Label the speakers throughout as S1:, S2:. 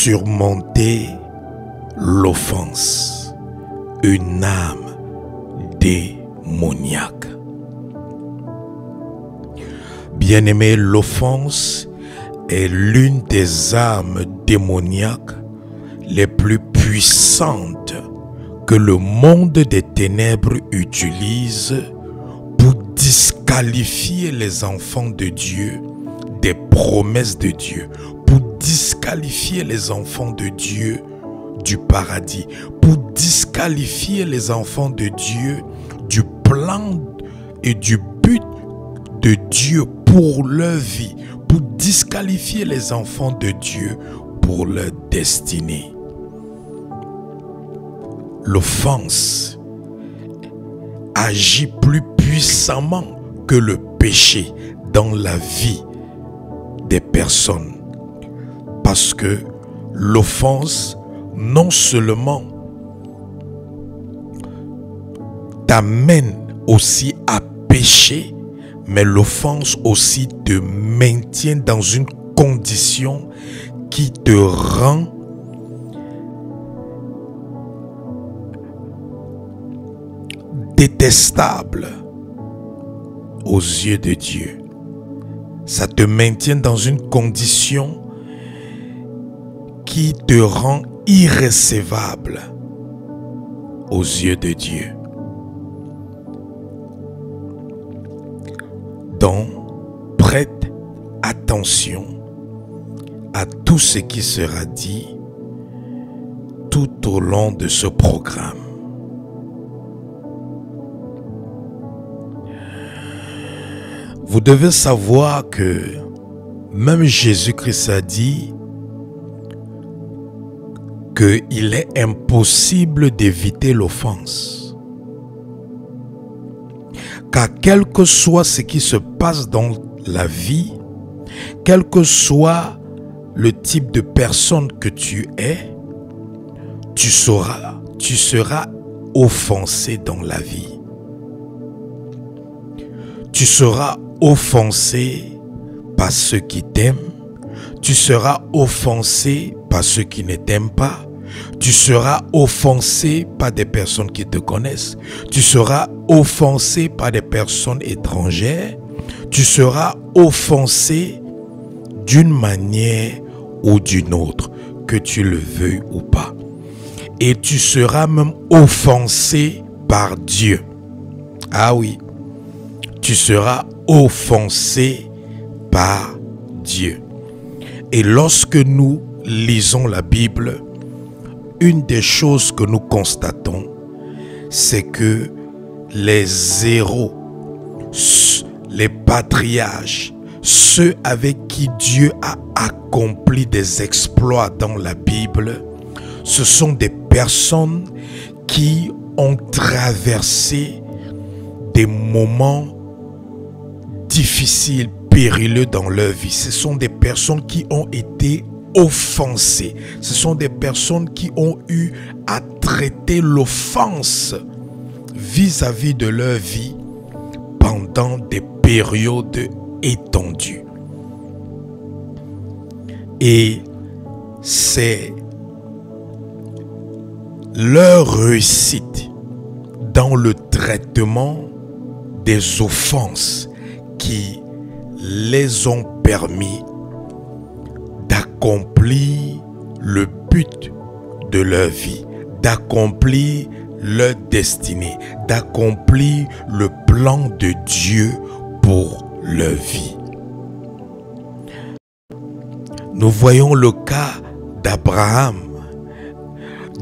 S1: surmonter l'offense, une âme démoniaque. Bien-aimé, l'offense est l'une des âmes démoniaques les plus puissantes que le monde des ténèbres utilise pour disqualifier les enfants de Dieu des promesses de Dieu, pour disqualifier les enfants de Dieu du paradis, pour disqualifier les enfants de Dieu du plan et du but de Dieu pour leur vie, pour disqualifier les enfants de Dieu pour leur destinée. L'offense agit plus puissamment que le péché dans la vie des personnes, parce que l'offense non seulement t'amène aussi à pécher, mais l'offense aussi te maintient dans une condition qui te rend détestable aux yeux de Dieu. Ça te maintient dans une condition qui te rend irrécevable aux yeux de Dieu. Donc, prête attention à tout ce qui sera dit tout au long de ce programme. Vous devez savoir que même Jésus-Christ a dit qu'il est impossible d'éviter l'offense. Car quel que soit ce qui se passe dans la vie, quel que soit le type de personne que tu es, tu seras offensé dans la vie. Tu seras offensé par ceux qui t'aiment, tu seras offensé par ceux qui ne t'aiment pas, tu seras offensé par des personnes qui te connaissent, tu seras offensé par des personnes étrangères, tu seras offensé d'une manière ou d'une autre, que tu le veuilles ou pas. Et tu seras même offensé par Dieu. Ah oui, tu seras offensé par Dieu. Et lorsque nous lisons la Bible, une des choses que nous constatons, c'est que les héros, les patriarches, ceux avec qui Dieu a accompli des exploits dans la Bible, ce sont des personnes qui ont traversé des moments difficiles, périlleux dans leur vie. Ce sont des personnes qui ont été offensées. Ce sont des personnes qui ont eu à traiter l'offense vis-à-vis de leur vie pendant des périodes étendues. Et c'est leur réussite dans le traitement des offenses qui les ont permis d'accomplir le but de leur vie, d'accomplir leur destinée, d'accomplir le plan de Dieu pour leur vie. Nous voyons le cas d'Abraham.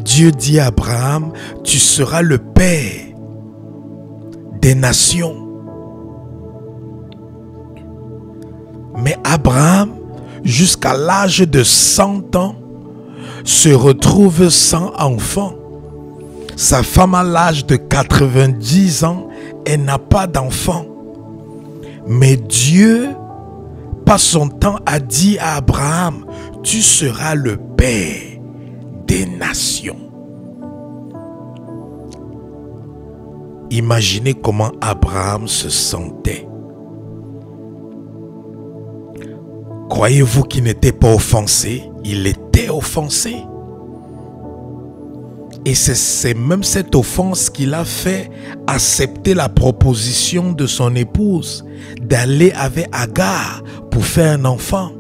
S1: Dieu dit à Abraham, tu seras le père des nations. Mais Abraham, jusqu'à l'âge de 100 ans, se retrouve sans enfant. Sa femme à l'âge de 90 ans, elle n'a pas d'enfant. Mais Dieu, par son temps, a dit à Abraham, tu seras le père des nations. Imaginez comment Abraham se sentait. Croyez-vous qu'il n'était pas offensé? il était offensé. Et c'est même cette offense qui l'a fait accepter la proposition de son épouse d'aller avec Agar pour faire un enfant.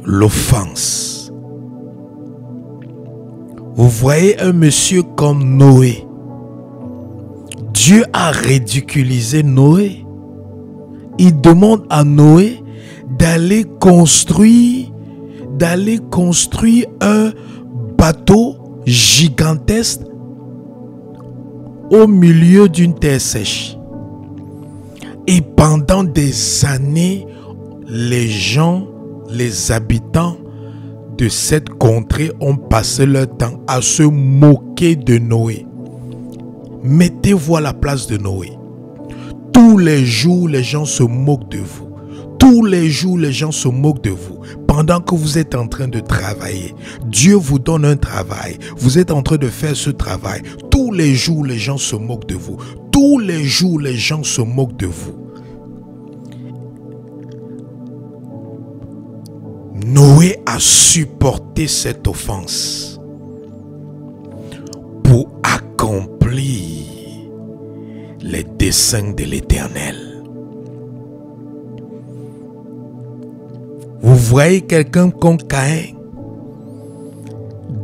S1: L'offense. Vous voyez un monsieur comme Noé. Dieu a ridiculisé Noé. Il demande à Noé d'aller construire un bateau gigantesque au milieu d'une terre sèche. Et pendant des années, les gens, les habitants de cette contrée ont passé leur temps à se moquer de Noé. Mettez-vous à la place de Noé. Tous les jours, les gens se moquent de vous. Tous les jours, les gens se moquent de vous. Pendant que vous êtes en train de travailler, Dieu vous donne un travail. Vous êtes en train de faire ce travail. Tous les jours, les gens se moquent de vous. Tous les jours, les gens se moquent de vous. Noé a supporté cette offense pour accomplir les desseins de l'Éternel. Vous voyez quelqu'un comme Caïn.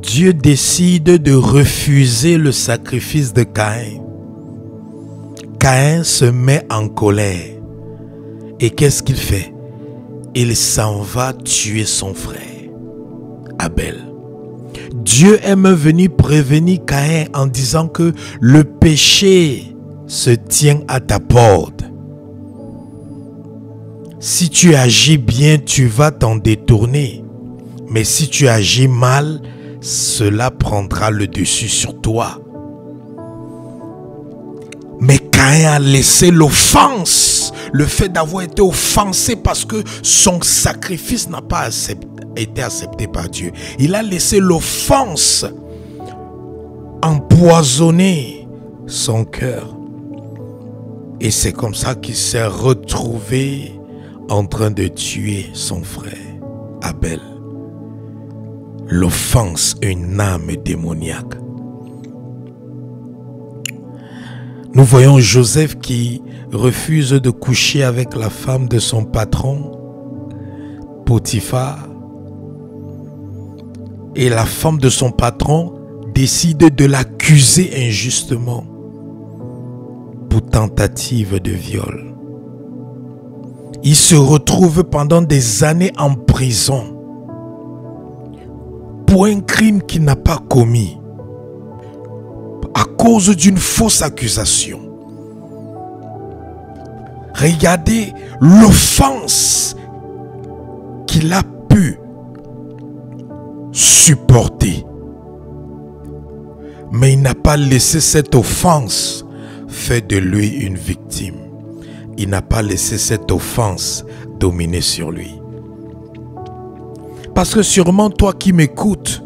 S1: Dieu décide de refuser le sacrifice de Caïn. Caïn se met en colère. Et qu'est-ce qu'il fait? Il s'en va tuer son frère, Abel. Dieu aime venir prévenir Caïn en disant que le péché se tient à ta porte. Si tu agis bien, tu vas t'en détourner. Mais si tu agis mal, cela prendra le dessus sur toi. Mais Caïn a laissé l'offense, le fait d'avoir été offensé parce que son sacrifice n'a pas été accepté par Dieu. Il a laissé l'offense empoisonner son cœur. Et c'est comme ça qu'il s'est retrouvé en train de tuer son frère, Abel. L'offense est une âme démoniaque. Nous voyons Joseph qui refuse de coucher avec la femme de son patron, Potiphar. Et la femme de son patron décide de l'accuser injustement pour tentative de viol. Il se retrouve pendant des années en prison pour un crime qu'il n'a pas commis à cause d'une fausse accusation. Regardez l'offense qu'il a pu supporter. Mais il n'a pas laissé cette offense faire de lui une victime. Il n'a pas laissé cette offense dominer sur lui. Parce que sûrement toi qui m'écoutes,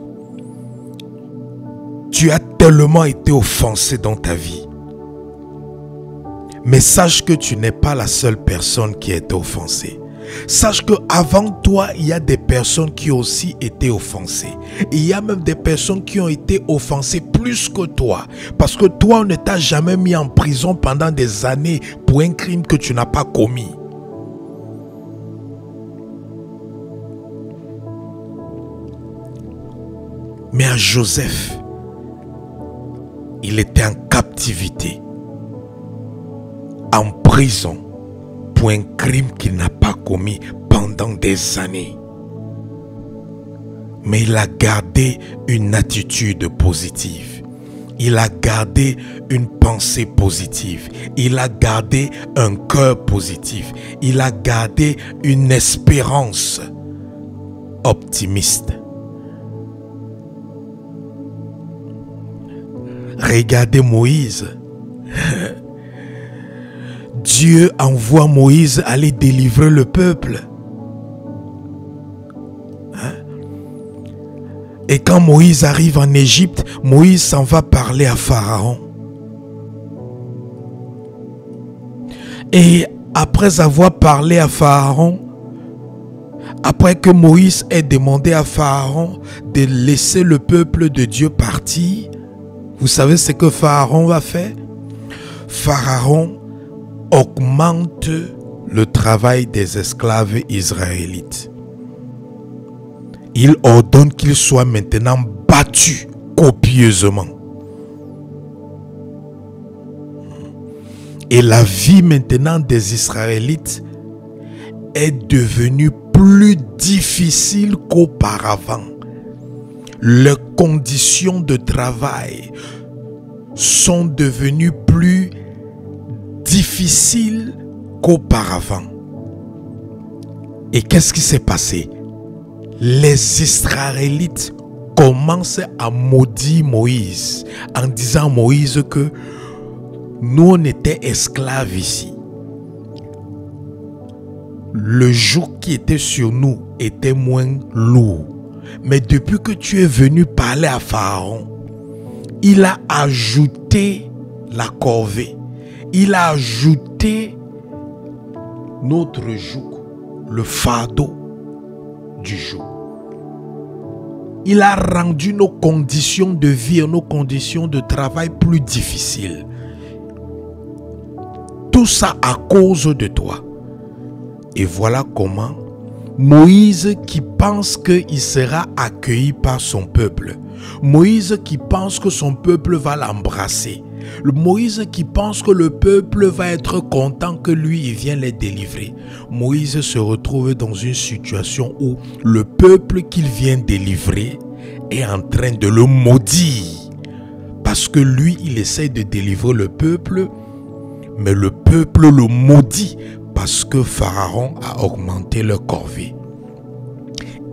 S1: tu as tellement été offensé dans ta vie. Mais sache que tu n'es pas la seule personne qui a été offensée. Sache qu'avant toi, il y a des personnes qui ont aussi été offensées. Et il y a même des personnes qui ont été offensées plus que toi. Parce que toi, on ne t'a jamais mis en prison pendant des années pour un crime que tu n'as pas commis. Mais à Joseph, il était en captivité, en prison, pour un crime qu'il n'a pas commis pendant des années. Mais il a gardé une attitude positive. Il a gardé une pensée positive. Il a gardé un cœur positif. Il a gardé une espérance optimiste. Regardez Moïse. Dieu envoie Moïse aller délivrer le peuple. Et quand Moïse arrive en Égypte, Moïse s'en va parler à Pharaon. Et après avoir parlé à Pharaon, Après que Moïse ait demandé à Pharaon de laisser le peuple de Dieu partir, vous savez ce que Pharaon va faire? Pharaon augmente le travail des esclaves israélites. Il ordonne qu'ils soient maintenant battus copieusement. Et la vie maintenant des Israélites est devenue plus difficile qu'auparavant. Les conditions de travail sont devenues plus difficiles qu'auparavant. Et qu'est-ce qui s'est passé? Les Israélites commencent à maudire Moïse en disant à Moïse que nous on était esclaves ici. Le joug qui était sur nous était moins lourd. Mais depuis que tu es venu parler à Pharaon, il a ajouté la corvée. Il a ajouté notre joug, le fardeau du joug. Il a rendu nos conditions de vie et nos conditions de travail plus difficiles. Tout ça à cause de toi. Et voilà comment Moïse qui pense qu'il sera accueilli par son peuple. Moïse qui pense que son peuple va l'embrasser. Moïse qui pense que le peuple va être content que lui il vient les délivrer. Moïse se retrouve dans une situation où le peuple qu'il vient délivrer est en train de le maudire. Parce que lui il essaie de délivrer le peuple, mais le peuple le maudit parce que Pharaon a augmenté leur corvée.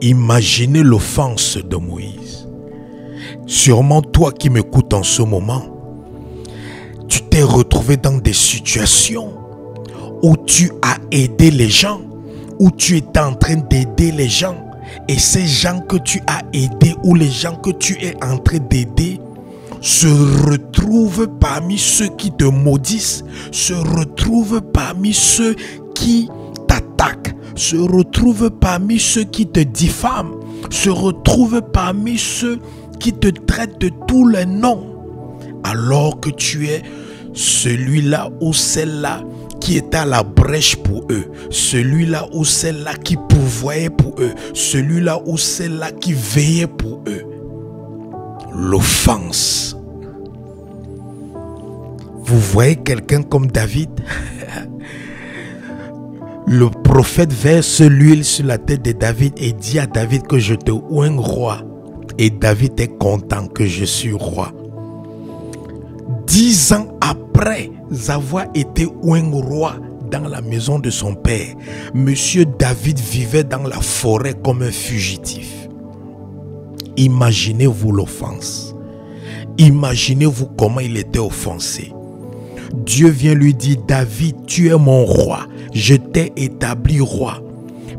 S1: Imaginez l'offense de Moïse. Sûrement toi qui m'écoutes en ce moment, tu t'es retrouvé dans des situations où tu as aidé les gens, où tu étais en train d'aider les gens, et ces gens que tu as aidés ou les gens que tu es en train d'aider se retrouvent parmi ceux qui te maudissent, se retrouvent parmi ceux qui t'attaquent, se retrouvent parmi ceux qui te diffament, se retrouvent parmi ceux qui te traitent de tous les noms, alors que tu es celui-là ou celle-là qui était à la brèche pour eux, celui-là ou celle-là qui pourvoyait pour eux, celui-là ou celle-là qui veillait pour eux. L'offense. Vous voyez quelqu'un comme David? Le prophète verse l'huile sur la tête de David et dit à David que je te oins roi. Et David est content que je suis roi. 10 ans après avoir été oint roi dans la maison de son père, Monsieur David vivait dans la forêt comme un fugitif. Imaginez-vous l'offense. Imaginez-vous comment il était offensé. Dieu vient lui dire, David, tu es mon roi. Je t'ai établi roi.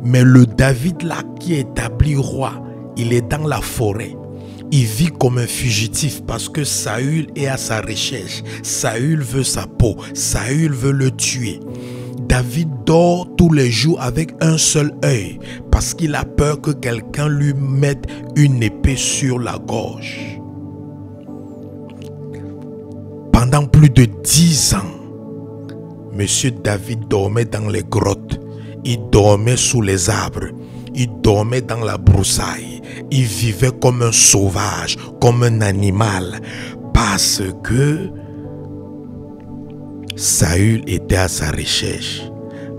S1: Mais le David là qui est établi roi, il est dans la forêt. Il vit comme un fugitif parce que Saül est à sa recherche. Saül veut sa peau. Saül veut le tuer. David dort tous les jours avec un seul œil parce qu'il a peur que quelqu'un lui mette une épée sur la gorge. Pendant plus de 10 ans, Monsieur David dormait dans les grottes. Il dormait sous les arbres. Il dormait dans la broussaille. Il vivait comme un sauvage, comme un animal. Parce que Saül était à sa recherche.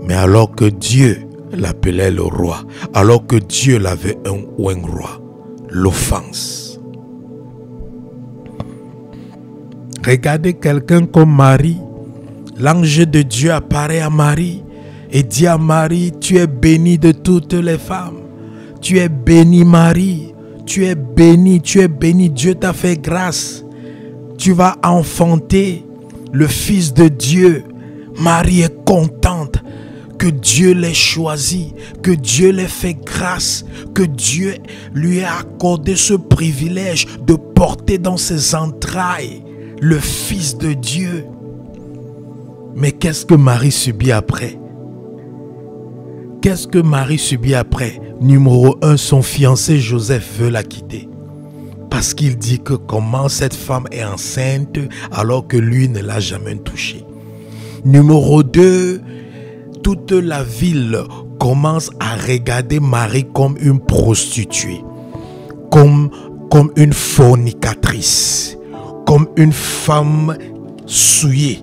S1: Mais alors que Dieu l'appelait le roi, alors que Dieu l'avait un roi, l'offense. Regardez quelqu'un comme Marie. L'ange de Dieu apparaît à Marie et dit à Marie, tu es bénie de toutes les femmes. Tu es bénie Marie. Tu es bénie, tu es bénie. Dieu t'a fait grâce. Tu vas enfanter le Fils de Dieu. Marie est contente que Dieu l'ait choisi, que Dieu l'ait fait grâce, que Dieu lui ait accordé ce privilège de porter dans ses entrailles le Fils de Dieu. Mais qu'est-ce que Marie subit après? Qu'est-ce que Marie subit après? Numéro 1, son fiancé Joseph veut la quitter. Parce qu'il dit que comment cette femme est enceinte alors que lui ne l'a jamais touchée. Numéro 2, toute la ville commence à regarder Marie comme une prostituée, comme une fornicatrice, comme une femme souillée,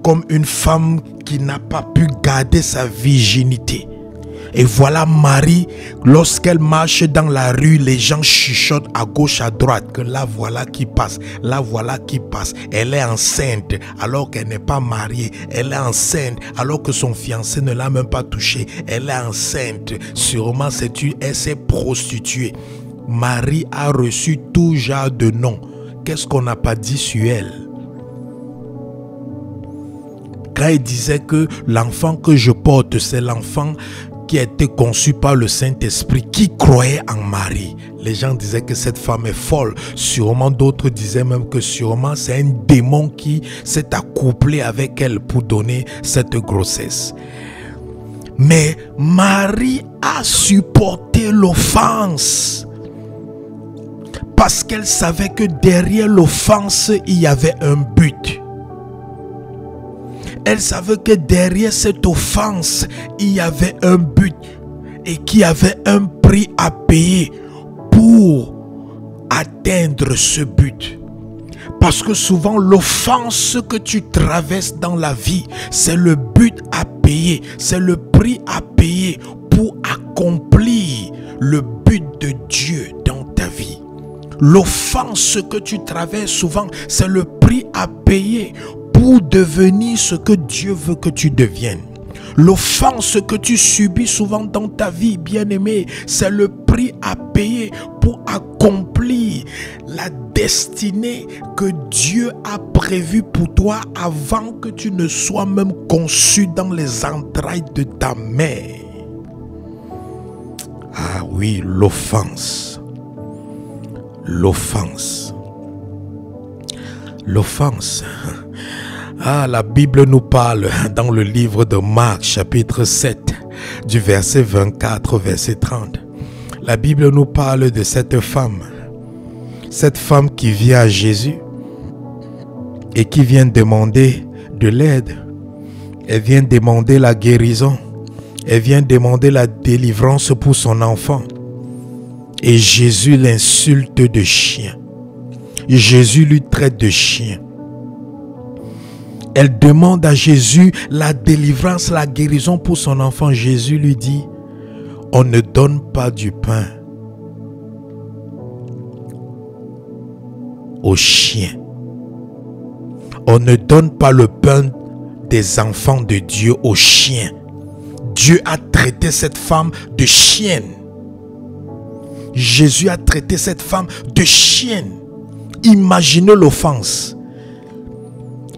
S1: comme une femme qui n'a pas pu garder sa virginité. Et voilà Marie, lorsqu'elle marche dans la rue, les gens chuchotent à gauche, à droite, que là voilà qui passe, là voilà qui passe. Elle est enceinte alors qu'elle n'est pas mariée. Elle est enceinte alors que son fiancé ne l'a même pas touchée. Elle est enceinte. Sûrement elle s'est prostituée. Marie a reçu tout genre de noms. Qu'est-ce qu'on n'a pas dit sur elle? Quand il disait que l'enfant que je porte, c'est l'enfant qui a été conçu par le Saint-Esprit, qui croyait en Marie. Les gens disaient que cette femme est folle. Sûrement d'autres disaient même que sûrement c'est un démon qui s'est accouplé avec elle pour donner cette grossesse. Mais Marie a supporté l'offense. Parce qu'elle savait que derrière l'offense, il y avait un but. Elle savait que derrière cette offense, il y avait un but et qu'il y avait un prix à payer pour atteindre ce but. Parce que souvent, l'offense que tu traverses dans la vie, c'est le but à payer, c'est le prix à payer pour accomplir le but de Dieu dans ta vie. L'offense que tu traverses souvent, c'est le prix à payer pour devenir ce que Dieu veut que tu deviennes. L'offense que tu subis souvent dans ta vie, bien-aimé, c'est le prix à payer pour accomplir la destinée que Dieu a prévue pour toi avant que tu ne sois même conçu dans les entrailles de ta mère. Ah oui, l'offense. L'offense. L'offense. Ah, la Bible nous parle dans le livre de Marc, chapitre 7, du verset 24 au verset 30. La Bible nous parle de cette femme qui vient à Jésus et qui vient demander de l'aide. Elle vient demander la guérison. Elle vient demander la délivrance pour son enfant. Et Jésus l'insulte de chien. Jésus lui traite de chien. Elle demande à Jésus la délivrance, la guérison pour son enfant. Jésus lui dit, on ne donne pas du pain aux chiens. On ne donne pas le pain des enfants de Dieu aux chiens. Dieu a traité cette femme de chienne. Jésus a traité cette femme de chienne. Imaginez l'offense.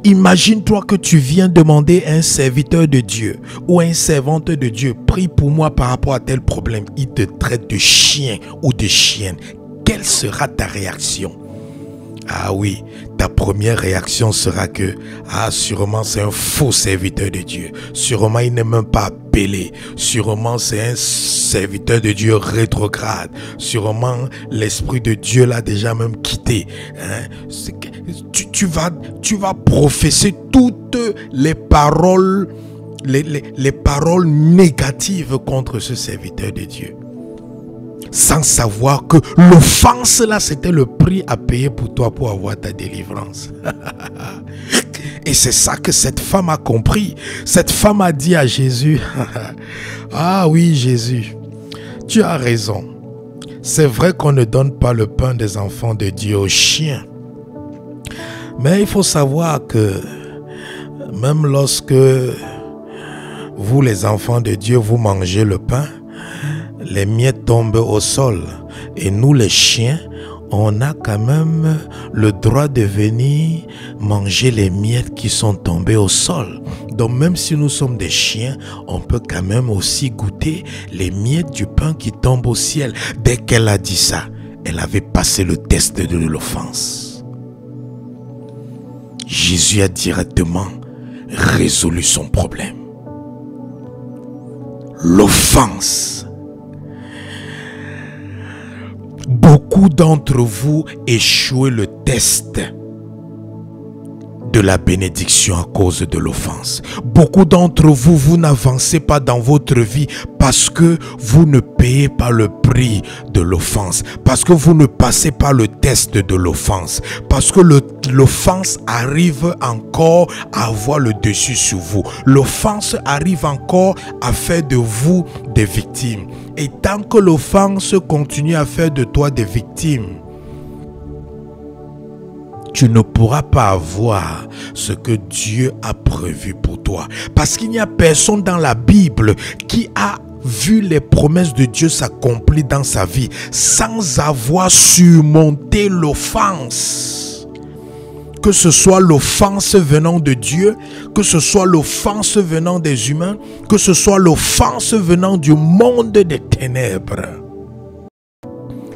S1: Imagine-toi que tu viens demander à un serviteur de Dieu ou à une servante de Dieu, prie pour moi par rapport à tel problème. Il te traite de chien ou de chienne. Quelle sera ta réaction? Ah oui, ta première réaction sera que, sûrement c'est un faux serviteur de Dieu. Sûrement il n'est même pas appelé. Sûrement c'est un serviteur de Dieu rétrograde. Sûrement l'Esprit de Dieu l'a déjà même quitté. Tu vas professer toutes les paroles, les paroles négatives contre ce serviteur de Dieu. Sans savoir que l'offense là, c'était le prix à payer pour toi pour avoir ta délivrance. Et c'est ça que cette femme a compris. Cette femme a dit à Jésus, ah oui Jésus, tu as raison. C'est vrai qu'on ne donne pas le pain des enfants de Dieu aux chiens. Mais il faut savoir que même lorsque vous les enfants de Dieu, vous mangez le pain, les miettes tombent au sol. Et nous les chiens, on a quand même le droit de venir manger les miettes qui sont tombées au sol. Donc même si nous sommes des chiens, on peut quand même aussi goûter les miettes du pain qui tombe au ciel. Dès qu'elle a dit ça, elle avait passé le test de l'offense. Jésus a directement résolu son problème. L'offense beaucoup d'entre vous échouez le test de la bénédiction à cause de l'offense. Beaucoup d'entre vous, vous n'avancez pas dans votre vie parce que vous ne payez pas le prix de l'offense, parce que vous ne passez pas le test de l'offense, parce que l'offense arrive encore à avoir le dessus sur vous. L'offense arrive encore à faire de vous des victimes. Et tant que l'offense continue à faire de toi des victimes, tu ne pourras pas avoir ce que Dieu a prévu pour toi. Parce qu'il n'y a personne dans la Bible qui a vu les promesses de Dieu s'accomplir dans sa vie sans avoir surmonté l'offense. Que ce soit l'offense venant de Dieu, que ce soit l'offense venant des humains, que ce soit l'offense venant du monde des ténèbres.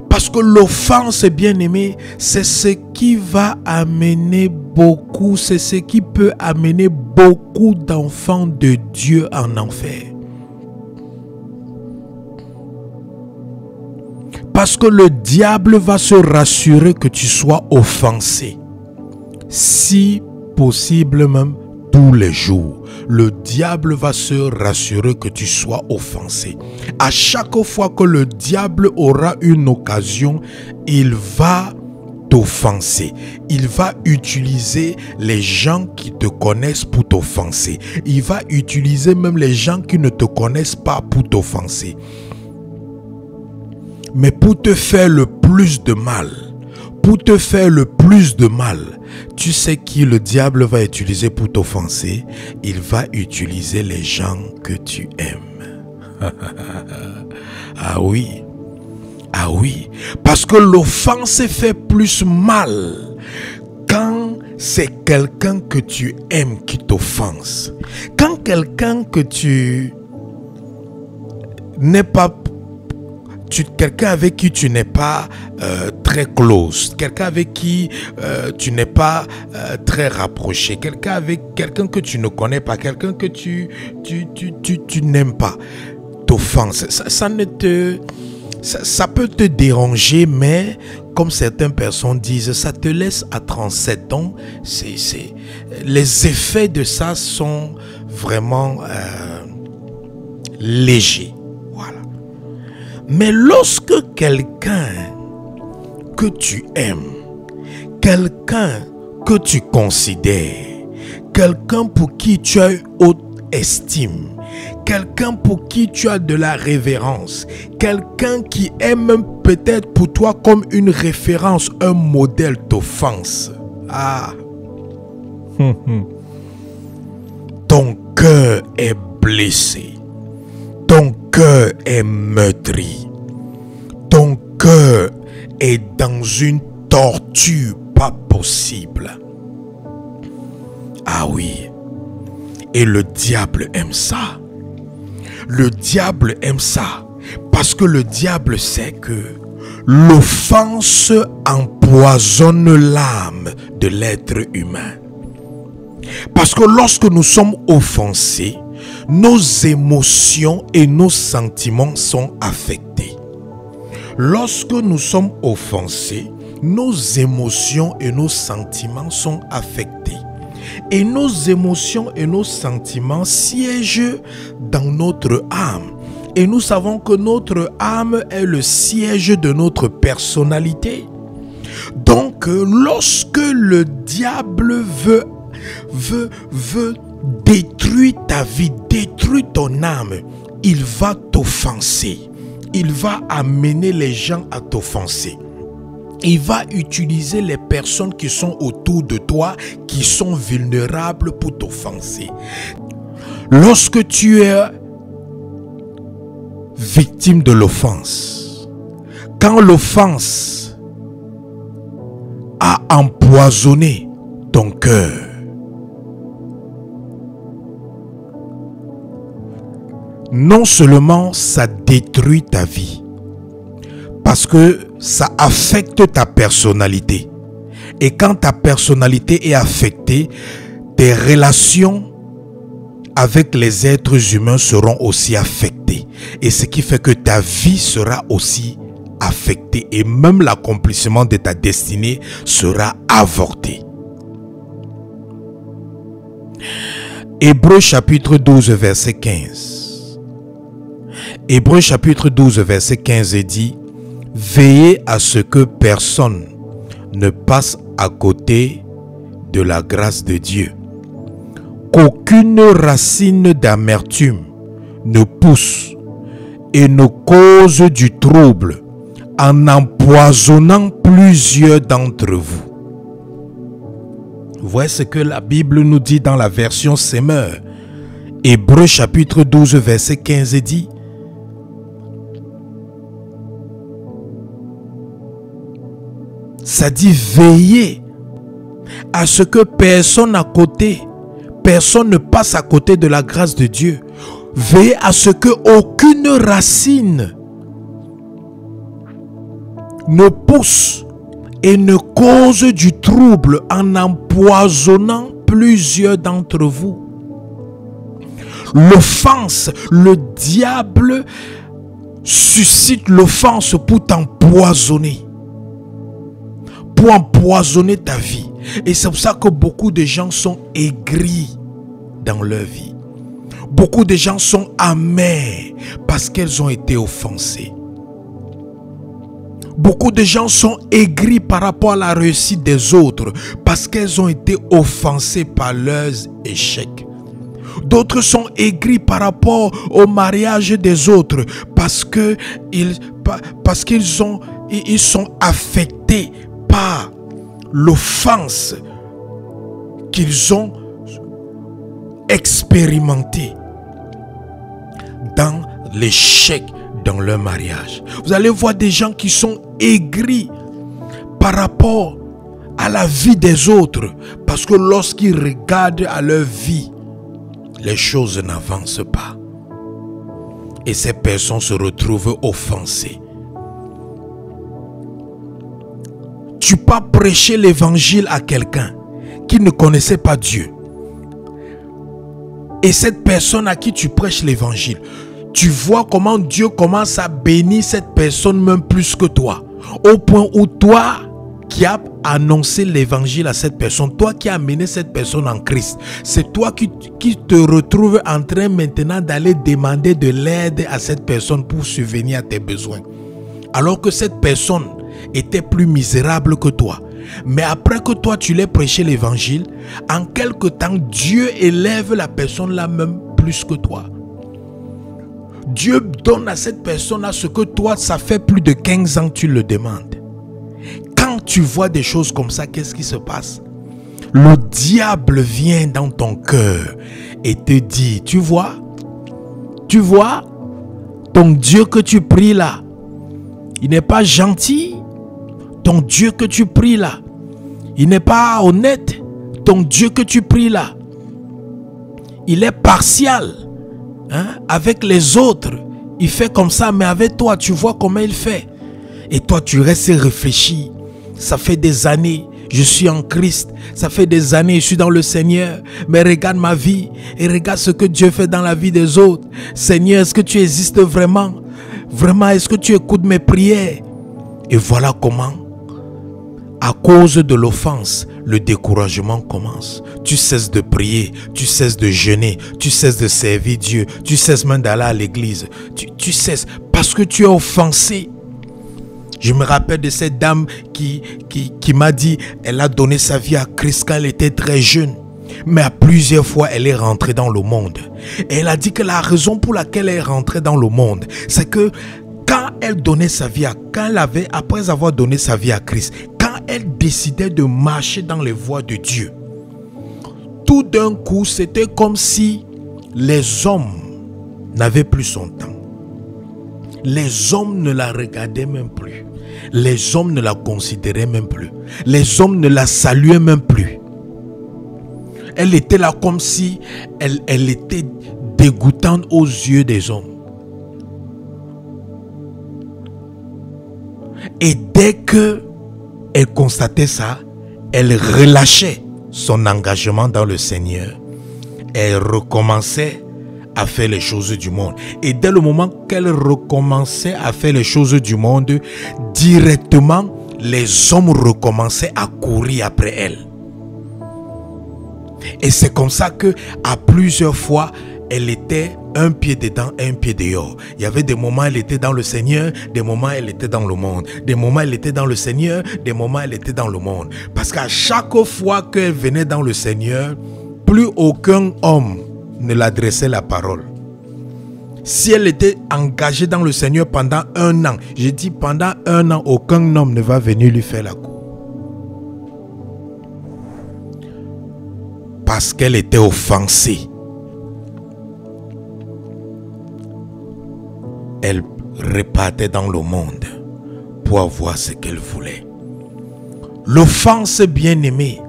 S1: Parce que l'offense, bien aimé, c'est ce qui va amener beaucoup, c'est ce qui peut amener beaucoup d'enfants de Dieu en enfer. Parce que le diable va se rassurer que tu sois offensé. Si possible même tous les jours. Le diable va se rassurer que tu sois offensé. À chaque fois que le diable aura une occasion, il va t'offenser. Il va utiliser les gens qui te connaissent pour t'offenser. Il va utiliser même les gens qui ne te connaissent pas pour t'offenser. Mais pour te faire le plus de mal, tu sais qui le diable va utiliser pour t'offenser? Il va utiliser les gens que tu aimes. Ah oui. Parce que l'offense fait plus mal quand c'est quelqu'un que tu aimes qui t'offense. Quand quelqu'un que tu n'es pas... quelqu'un avec qui tu n'es pas très close, quelqu'un avec qui tu n'es pas très rapproché, quelqu'un que tu ne connais pas, quelqu'un que tu n'aimes pas, t'offense. Ça peut te déranger, mais comme certaines personnes disent, ça te laisse à 37 ans. Les effets de ça sont vraiment légers. Mais lorsque quelqu'un que tu aimes, quelqu'un que tu considères, quelqu'un pour qui tu as haute estime, quelqu'un pour qui tu as de la révérence, quelqu'un qui est même peut-être pour toi comme une référence, un modèle d'offense. Ton cœur est blessé. Ton cœur est meurtri. Ton cœur est dans une torture pas possible. Ah oui. Et le diable aime ça. Le diable aime ça. Parce que le diable sait que l'offense empoisonne l'âme de l'être humain. Parce que lorsque nous sommes offensés, nos émotions et nos sentiments sont affectés. Lorsque nous sommes offensés, nos émotions et nos sentiments sont affectés. Et nos émotions et nos sentiments siègent dans notre âme. Et nous savons que notre âme est le siège de notre personnalité. Donc, lorsque le diable veut détruire ta vie, détruire ton âme, il va t'offenser. Il va amener les gens à t'offenser. Il va utiliser les personnes qui sont autour de toi, qui sont vulnérables pour t'offenser. Lorsque tu es victime de l'offense, quand l'offense a empoisonné ton cœur, non seulement ça détruit ta vie, parce que ça affecte ta personnalité. Et quand ta personnalité est affectée, tes relations avec les êtres humains seront aussi affectées. Et ce qui fait que ta vie sera aussi affecté et même l'accomplissement de ta destinée sera avorté. Hébreux chapitre 12 verset 15. Hébreux chapitre 12 verset 15 dit: veillez à ce que personne ne passe à côté de la grâce de Dieu, qu'aucune racine d'amertume ne pousse et ne cause du trouble en empoisonnant plusieurs d'entre vous. Voyez ce que la Bible nous dit dans la version Semeur. Hébreux chapitre 12 verset 15 dit: ça dit veillez à ce que personne ne passe à côté de la grâce de Dieu. Veillez à ce que aucune racine ne pousse et ne cause du trouble en empoisonnant plusieurs d'entre vous. L'offense, le diable suscite l'offense pour t'empoisonner, pour empoisonner ta vie. Et c'est pour ça que beaucoup de gens sont aigris dans leur vie. Beaucoup de gens sont amers parce qu'elles ont été offensées. Beaucoup de gens sont aigris par rapport à la réussite des autres parce qu'elles ont été offensées par leurs échecs. D'autres sont aigris par rapport au mariage des autres parce qu'ils sont affectés par l'offense qu'ils ont expérimentée dans l'échec dans leur mariage. Vous allez voir des gens qui sont aigris par rapport à la vie des autres parce que lorsqu'ils regardent à leur vie, les choses n'avancent pas. Et ces personnes se retrouvent offensées. Tu peux prêcher l'évangile à quelqu'un qui ne connaissait pas Dieu. Et cette personne à qui tu prêches l'évangile, tu vois comment Dieu commence à bénir cette personne même plus que toi. Au point où toi qui as annoncé l'évangile à cette personne, toi qui as amené cette personne en Christ, c'est toi qui te retrouves en train maintenant d'aller demander de l'aide à cette personne pour subvenir à tes besoins. Alors que cette personne était plus misérable que toi. Mais après que toi tu l'aies prêché l'évangile, en quelque temps Dieu élève la personne là même plus que toi. Dieu donne à cette personne à ce que toi ça fait plus de 15 ans que tu le demandes. Quand tu vois des choses comme ça, qu'est-ce qui se passe? Le diable vient dans ton cœur et te dit, tu vois ton Dieu que tu pries là, il n'est pas gentil. Ton Dieu que tu pries là, il n'est pas honnête. Ton Dieu que tu pries là, il est partial. Avec les autres, il fait comme ça, mais avec toi, tu vois comment il fait. Et toi, tu restes et réfléchis. Ça fait des années, je suis en Christ. Ça fait des années, je suis dans le Seigneur. Mais regarde ma vie et regarde ce que Dieu fait dans la vie des autres. Seigneur, est-ce que tu existes vraiment? Vraiment, est-ce que tu écoutes mes prières? Et voilà comment, à cause de l'offense, le découragement commence. Tu cesses de prier, tu cesses de jeûner, tu cesses de servir Dieu, tu cesses même d'aller à l'église. Tu cesses parce que tu es offensé. Je me rappelle de cette dame qui m'a dit, elle a donné sa vie à Christ quand elle était très jeune. Mais à plusieurs fois, elle est rentrée dans le monde. Et elle a dit que la raison pour laquelle elle est rentrée dans le monde, c'est que quand elle donnait sa vie après avoir donné sa vie à Christ, quand elle décidait de marcher dans les voies de Dieu, tout d'un coup, c'était comme si les hommes n'avaient plus son temps. Les hommes ne la regardaient même plus. Les hommes ne la considéraient même plus. Les hommes ne la saluaient même plus. Elle était là comme si elle était dégoûtante aux yeux des hommes. Et dès qu'elle constatait ça, elle relâchait son engagement dans le Seigneur. Elle recommençait à faire les choses du monde. Et dès le moment qu'elle recommençait à faire les choses du monde, directement, les hommes recommençaient à courir après elle. Et c'est comme ça que, à plusieurs fois, elle était un pied dedans, un pied dehors. Il y avait des moments elle était dans le Seigneur, des moments elle était dans le monde. Des moments elle était dans le Seigneur, des moments elle était dans le monde. Parce qu'à chaque fois qu'elle venait dans le Seigneur, plus aucun homme ne l'adressait la parole. Si elle était engagée dans le Seigneur pendant 1 an, j'ai dit pendant 1 an, aucun homme ne va venir lui faire la cour. Parce qu'elle était offensée. Elle repartait dans le monde pour avoir ce qu'elle voulait. L'offense, bien-aimée,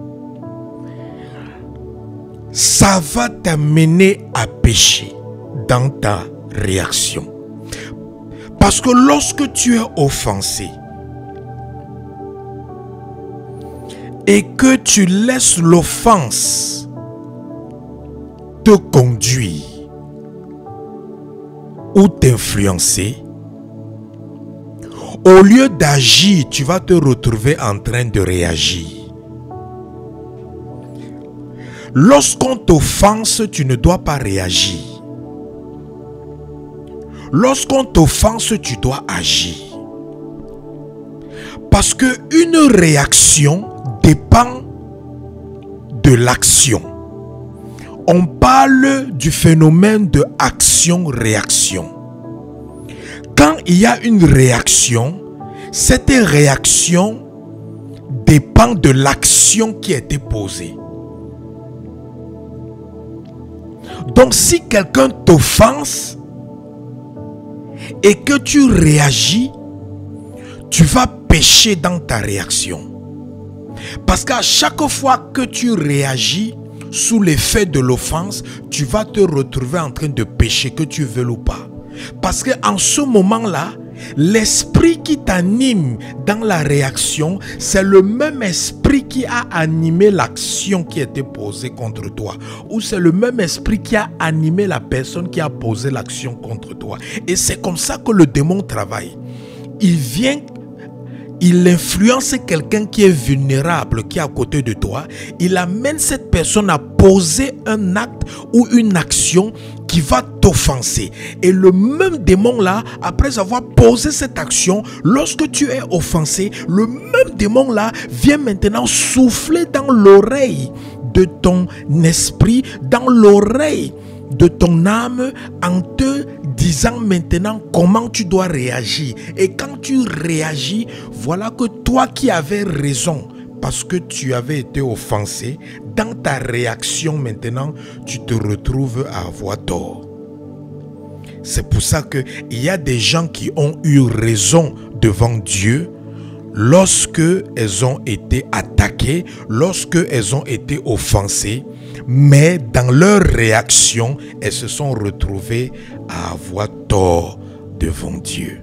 S1: ça va t'amener à pécher dans ta réaction. Parce que lorsque tu es offensé et que tu laisses l'offense te conduire ou t'influencer, au lieu d'agir, tu vas te retrouver en train de réagir. Lorsqu'on t'offense, tu ne dois pas réagir. Lorsqu'on t'offense, tu dois agir. Parce qu'une réaction dépend de l'action. On parle du phénomène de action-réaction. Quand il y a une réaction, cette réaction dépend de l'action qui a été posée. Donc si quelqu'un t'offense et que tu réagis, tu vas pécher dans ta réaction. Parce qu'à chaque fois que tu réagis sous l'effet de l'offense, tu vas te retrouver en train de pécher, que tu veuilles ou pas. Parce qu'en ce moment-là, l'esprit qui t'anime dans la réaction, c'est le même esprit qui a animé l'action qui était posée contre toi. Ou c'est le même esprit qui a animé la personne qui a posé l'action contre toi. Et c'est comme ça que le démon travaille. Il vient, il influence quelqu'un qui est vulnérable, qui est à côté de toi. Il amène cette personne à poser un acte ou une action qui va t'offenser. Et le même démon là, après avoir posé cette action, lorsque tu es offensé, le même démon là vient maintenant souffler dans l'oreille de ton esprit, dans l'oreille de ton âme, en te disant maintenant comment tu dois réagir. Et quand tu réagis, voilà que toi qui avais raison, parce que tu avais été offensé, dans ta réaction maintenant, tu te retrouves à avoir tort. C'est pour ça qu'il y a des gens qui ont eu raison devant Dieu lorsque elles ont été attaquées, lorsque elles ont été offensées, mais dans leur réaction, elles se sont retrouvées à avoir tort devant Dieu.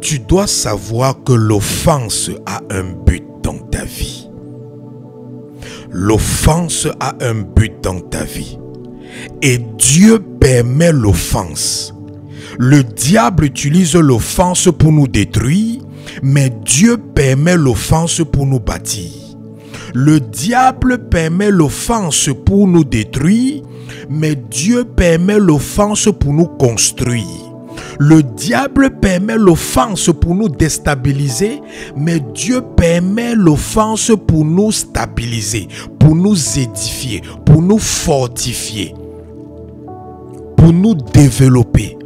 S1: Tu dois savoir que l'offense a un but dans ta vie. L'offense a un but dans ta vie. Et Dieu permet l'offense. Le diable utilise l'offense pour nous détruire, mais Dieu permet l'offense pour nous bâtir. Le diable permet l'offense pour nous détruire, mais Dieu permet l'offense pour nous construire. Le diable permet l'offense pour nous déstabiliser, mais Dieu permet l'offense pour nous stabiliser, pour nous édifier, pour nous fortifier, pour nous développer,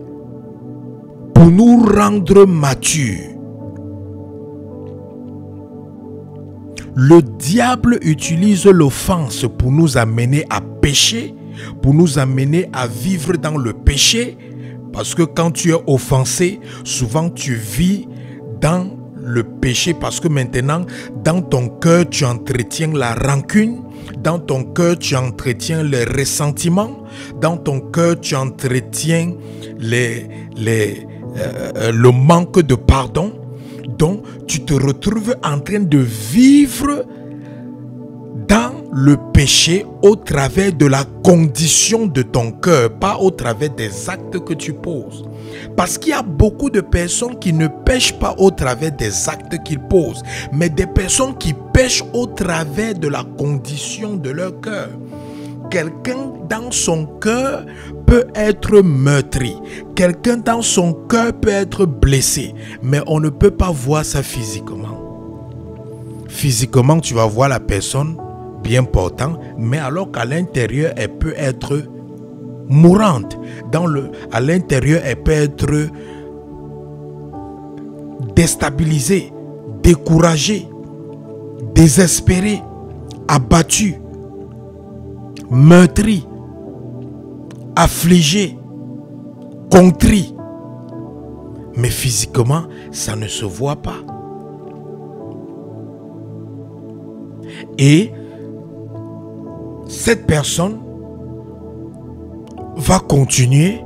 S1: pour nous rendre matures. Le diable utilise l'offense pour nous amener à pécher, pour nous amener à vivre dans le péché. Parce que quand tu es offensé, souvent tu vis dans le péché. Parce que maintenant, dans ton cœur, tu entretiens la rancune. Dans ton cœur, tu entretiens le ressentiment. Dans ton cœur, tu entretiens le manque de pardon. Donc, tu te retrouves en train de vivre dans le péché au travers de la condition de ton cœur, pas au travers des actes que tu poses. Parce qu'il y a beaucoup de personnes qui ne pêchent pas au travers des actes qu'ils posent, mais des personnes qui pêchent au travers de la condition de leur cœur. Quelqu'un dans son cœur peut être meurtri. Quelqu'un dans son cœur peut être blessé. Mais on ne peut pas voir ça physiquement. Physiquement, tu vas voir la personne bien portante, mais alors qu'à l'intérieur, elle peut être mourante. À l'intérieur, elle peut être déstabilisée, découragée, désespérée, abattue, meurtrie, affligée, contrit. Mais physiquement, ça ne se voit pas. Et cette personne va continuer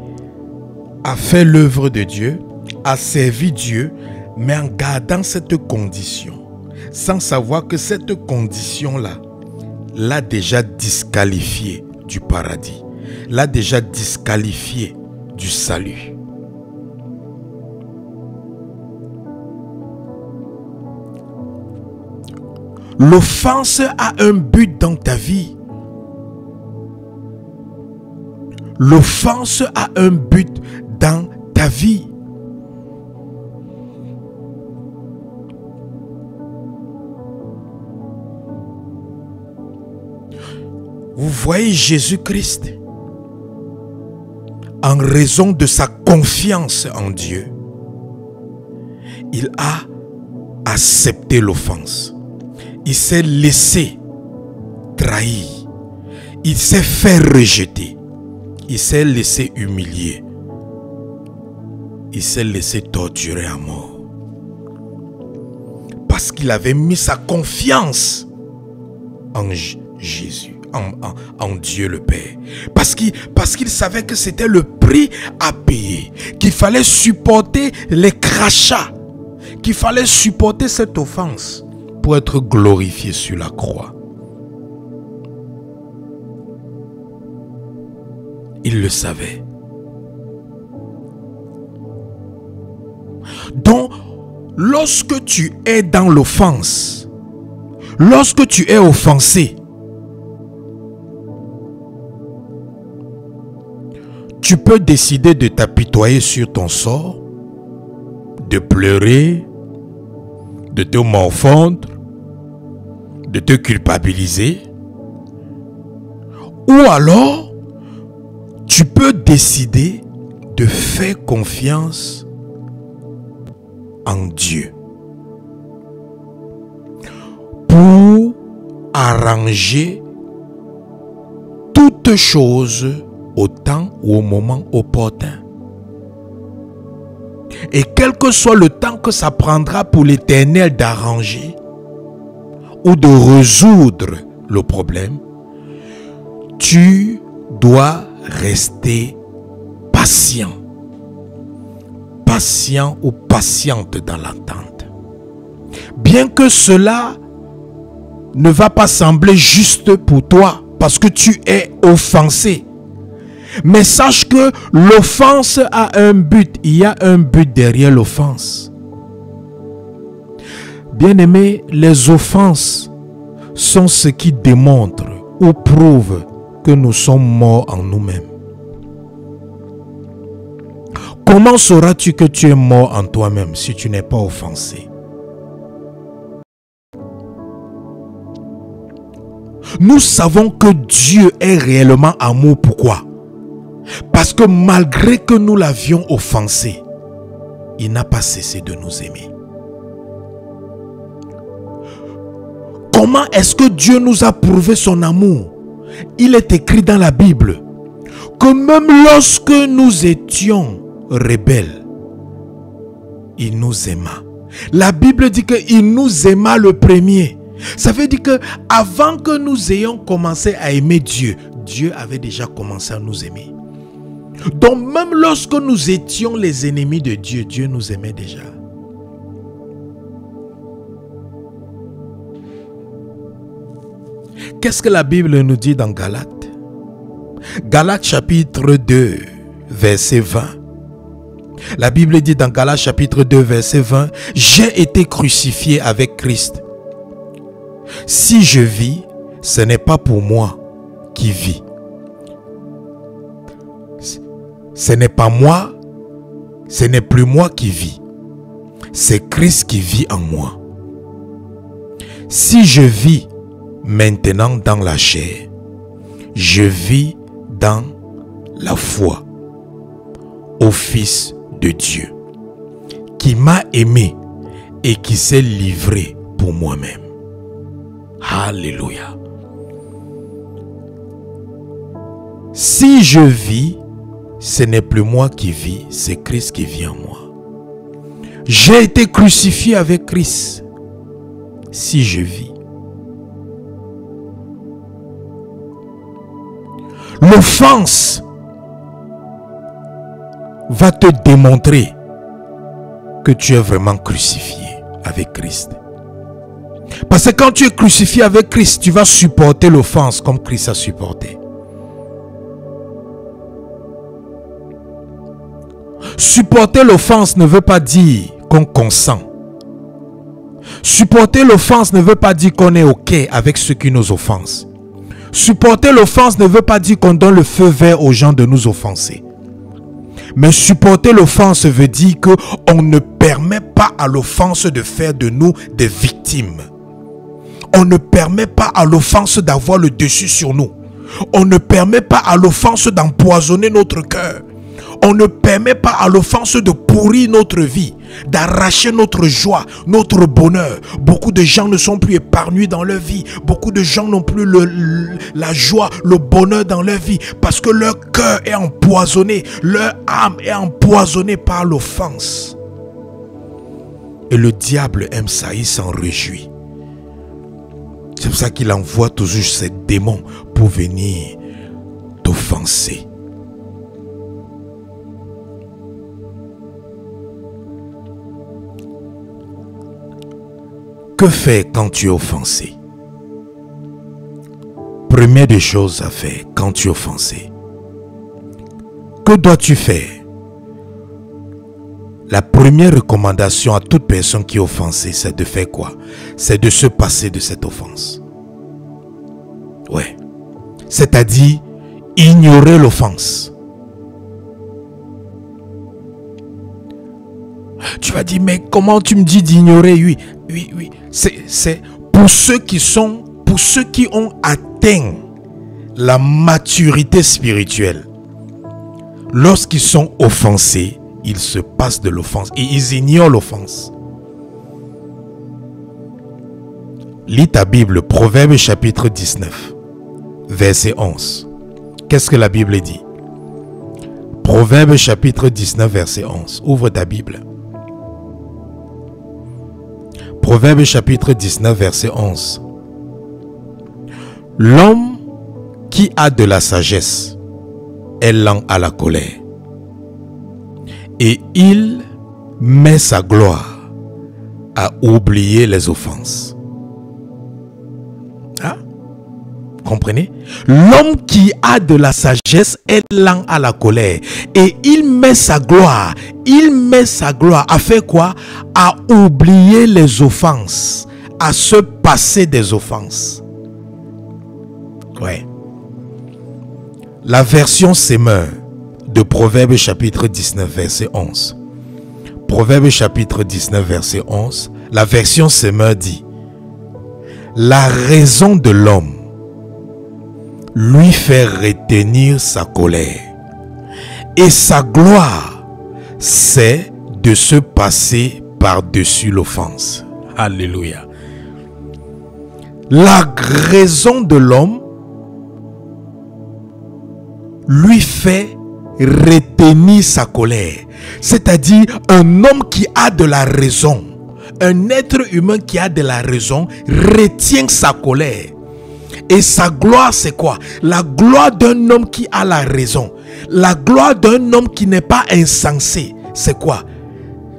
S1: à faire l'œuvre de Dieu, à servir Dieu, mais en gardant cette condition, sans savoir que cette condition-là l'a déjà disqualifié du paradis, l'a déjà disqualifié du salut. L'offense a un but dans ta vie. L'offense a un but dans ta vie. Vous voyez Jésus-Christ, en raison de sa confiance en Dieu, il a accepté l'offense. Il s'est laissé trahir. Il s'est fait rejeter. Il s'est laissé humilier. Il s'est laissé torturer à mort. Parce qu'il avait mis sa confiance en Jésus, en Dieu le Père. Parce qu'il savait que c'était le prix à payer. Qu'il fallait supporter les crachats. Qu'il fallait supporter cette offense pour être glorifié sur la croix. Il le savait. Donc, lorsque tu es dans l'offense, lorsque tu es offensé, tu peux décider de t'apitoyer sur ton sort, de pleurer, de te morfondre, de te culpabiliser. Ou alors, tu peux décider de faire confiance en Dieu pour arranger toutes choses au temps ou au moment opportun. Et quel que soit le temps que ça prendra pour l'Éternel d'arranger ou de résoudre le problème, tu dois rester patient. Patient ou patiente dans l'attente. Bien que cela ne va pas sembler juste pour toi parce que tu es offensé. Mais sache que l'offense a un but. Il y a un but derrière l'offense. Bien-aimés, les offenses sont ce qui démontre ou prouve que nous sommes morts en nous-mêmes. Comment sauras-tu que tu es mort en toi-même si tu n'es pas offensé? Nous savons que Dieu est réellement amour. Pourquoi? Parce que malgré que nous l'avions offensé, il n'a pas cessé de nous aimer. Comment est-ce que Dieu nous a prouvé son amour? Il est écrit dans la Bible que même lorsque nous étions rebelles, il nous aima. La Bible dit qu'il nous aima le premier. Ça veut dire que avant que nous ayons commencé à aimer Dieu, Dieu avait déjà commencé à nous aimer. Donc même lorsque nous étions les ennemis de Dieu, Dieu nous aimait déjà. qu'est-ce que la Bible nous dit dans Galates? Galates chapitre 2, verset 20. La Bible dit dans Galates chapitre 2, verset 20, « J'ai été crucifié avec Christ. Si je vis, ce n'est pas pour moi qui vis. Ce n'est pas moi, ce n'est plus moi qui vis. C'est Christ qui vit en moi. Si je vis maintenant dans la chair, je vis dans la foi au Fils de Dieu, qui m'a aimé et qui s'est livré pour moi-même. » Alléluia. Si je vis, ce n'est plus moi qui vis, c'est Christ qui vit en moi. J'ai été crucifié avec Christ. Si je vis. L'offense va te démontrer que tu es vraiment crucifié avec Christ. Parce que quand tu es crucifié avec Christ, tu vas supporter l'offense comme Christ a supporté. Supporter l'offense ne veut pas dire qu'on consent. Supporter l'offense ne veut pas dire qu'on est OK avec ceux qui nous offensent. Supporter l'offense ne veut pas dire qu'on donne le feu vert aux gens de nous offenser. Mais supporter l'offense veut dire qu'on ne permet pas à l'offense de faire de nous des victimes. On ne permet pas à l'offense d'avoir le dessus sur nous. On ne permet pas à l'offense d'empoisonner notre cœur. On ne permet pas à l'offense de pourrir notre vie, d'arracher notre joie, notre bonheur. Beaucoup de gens ne sont plus épargnés dans leur vie. Beaucoup de gens n'ont plus la joie, le bonheur dans leur vie parce que leur cœur est empoisonné, leur âme est empoisonnée par l'offense. Et le diable aime ça, il s'en réjouit. C'est pour ça qu'il envoie toujours ces démons pour venir t'offenser. Que faire quand tu es offensé? Première des choses à faire quand tu es offensé. Que dois-tu faire? La première recommandation à toute personne qui est offensée, c'est de faire quoi? C'est de se passer de cette offense. Ouais. C'est-à-dire ignorer l'offense. Tu vas dire, mais comment tu me dis d'ignorer? Oui. C'est pour ceux qui ont atteint la maturité spirituelle. Lorsqu'ils sont offensés, ils se passent de l'offense et ils ignorent l'offense. Lis ta Bible, Proverbes chapitre 19, verset 11. Qu'est-ce que la Bible dit? Proverbes chapitre 19, verset 11. Ouvre ta Bible. Proverbes chapitre 19, verset 11. L'homme qui a de la sagesse est lent à la colère, et il met sa gloire à oublier les offenses. Hein? Comprenez? L'homme qui a de la sagesse est lent à la colère, et il met sa gloire à faire quoi? À oublier les offenses, à se passer des offenses. Ouais. La version Semeur de Proverbes chapitre 19 verset 11. Proverbes chapitre 19 verset 11. La version Semeur dit: la raison de l'homme lui fait retenir sa colère, et sa gloire c'est de se passer par-dessus l'offense. Alléluia. La raison de l'homme lui fait retenir sa colère. C'est-à-dire un homme qui a de la raison, un être humain qui a de la raison retient sa colère. Et sa gloire c'est quoi? La gloire d'un homme qui a la raison, la gloire d'un homme qui n'est pas insensé, c'est quoi?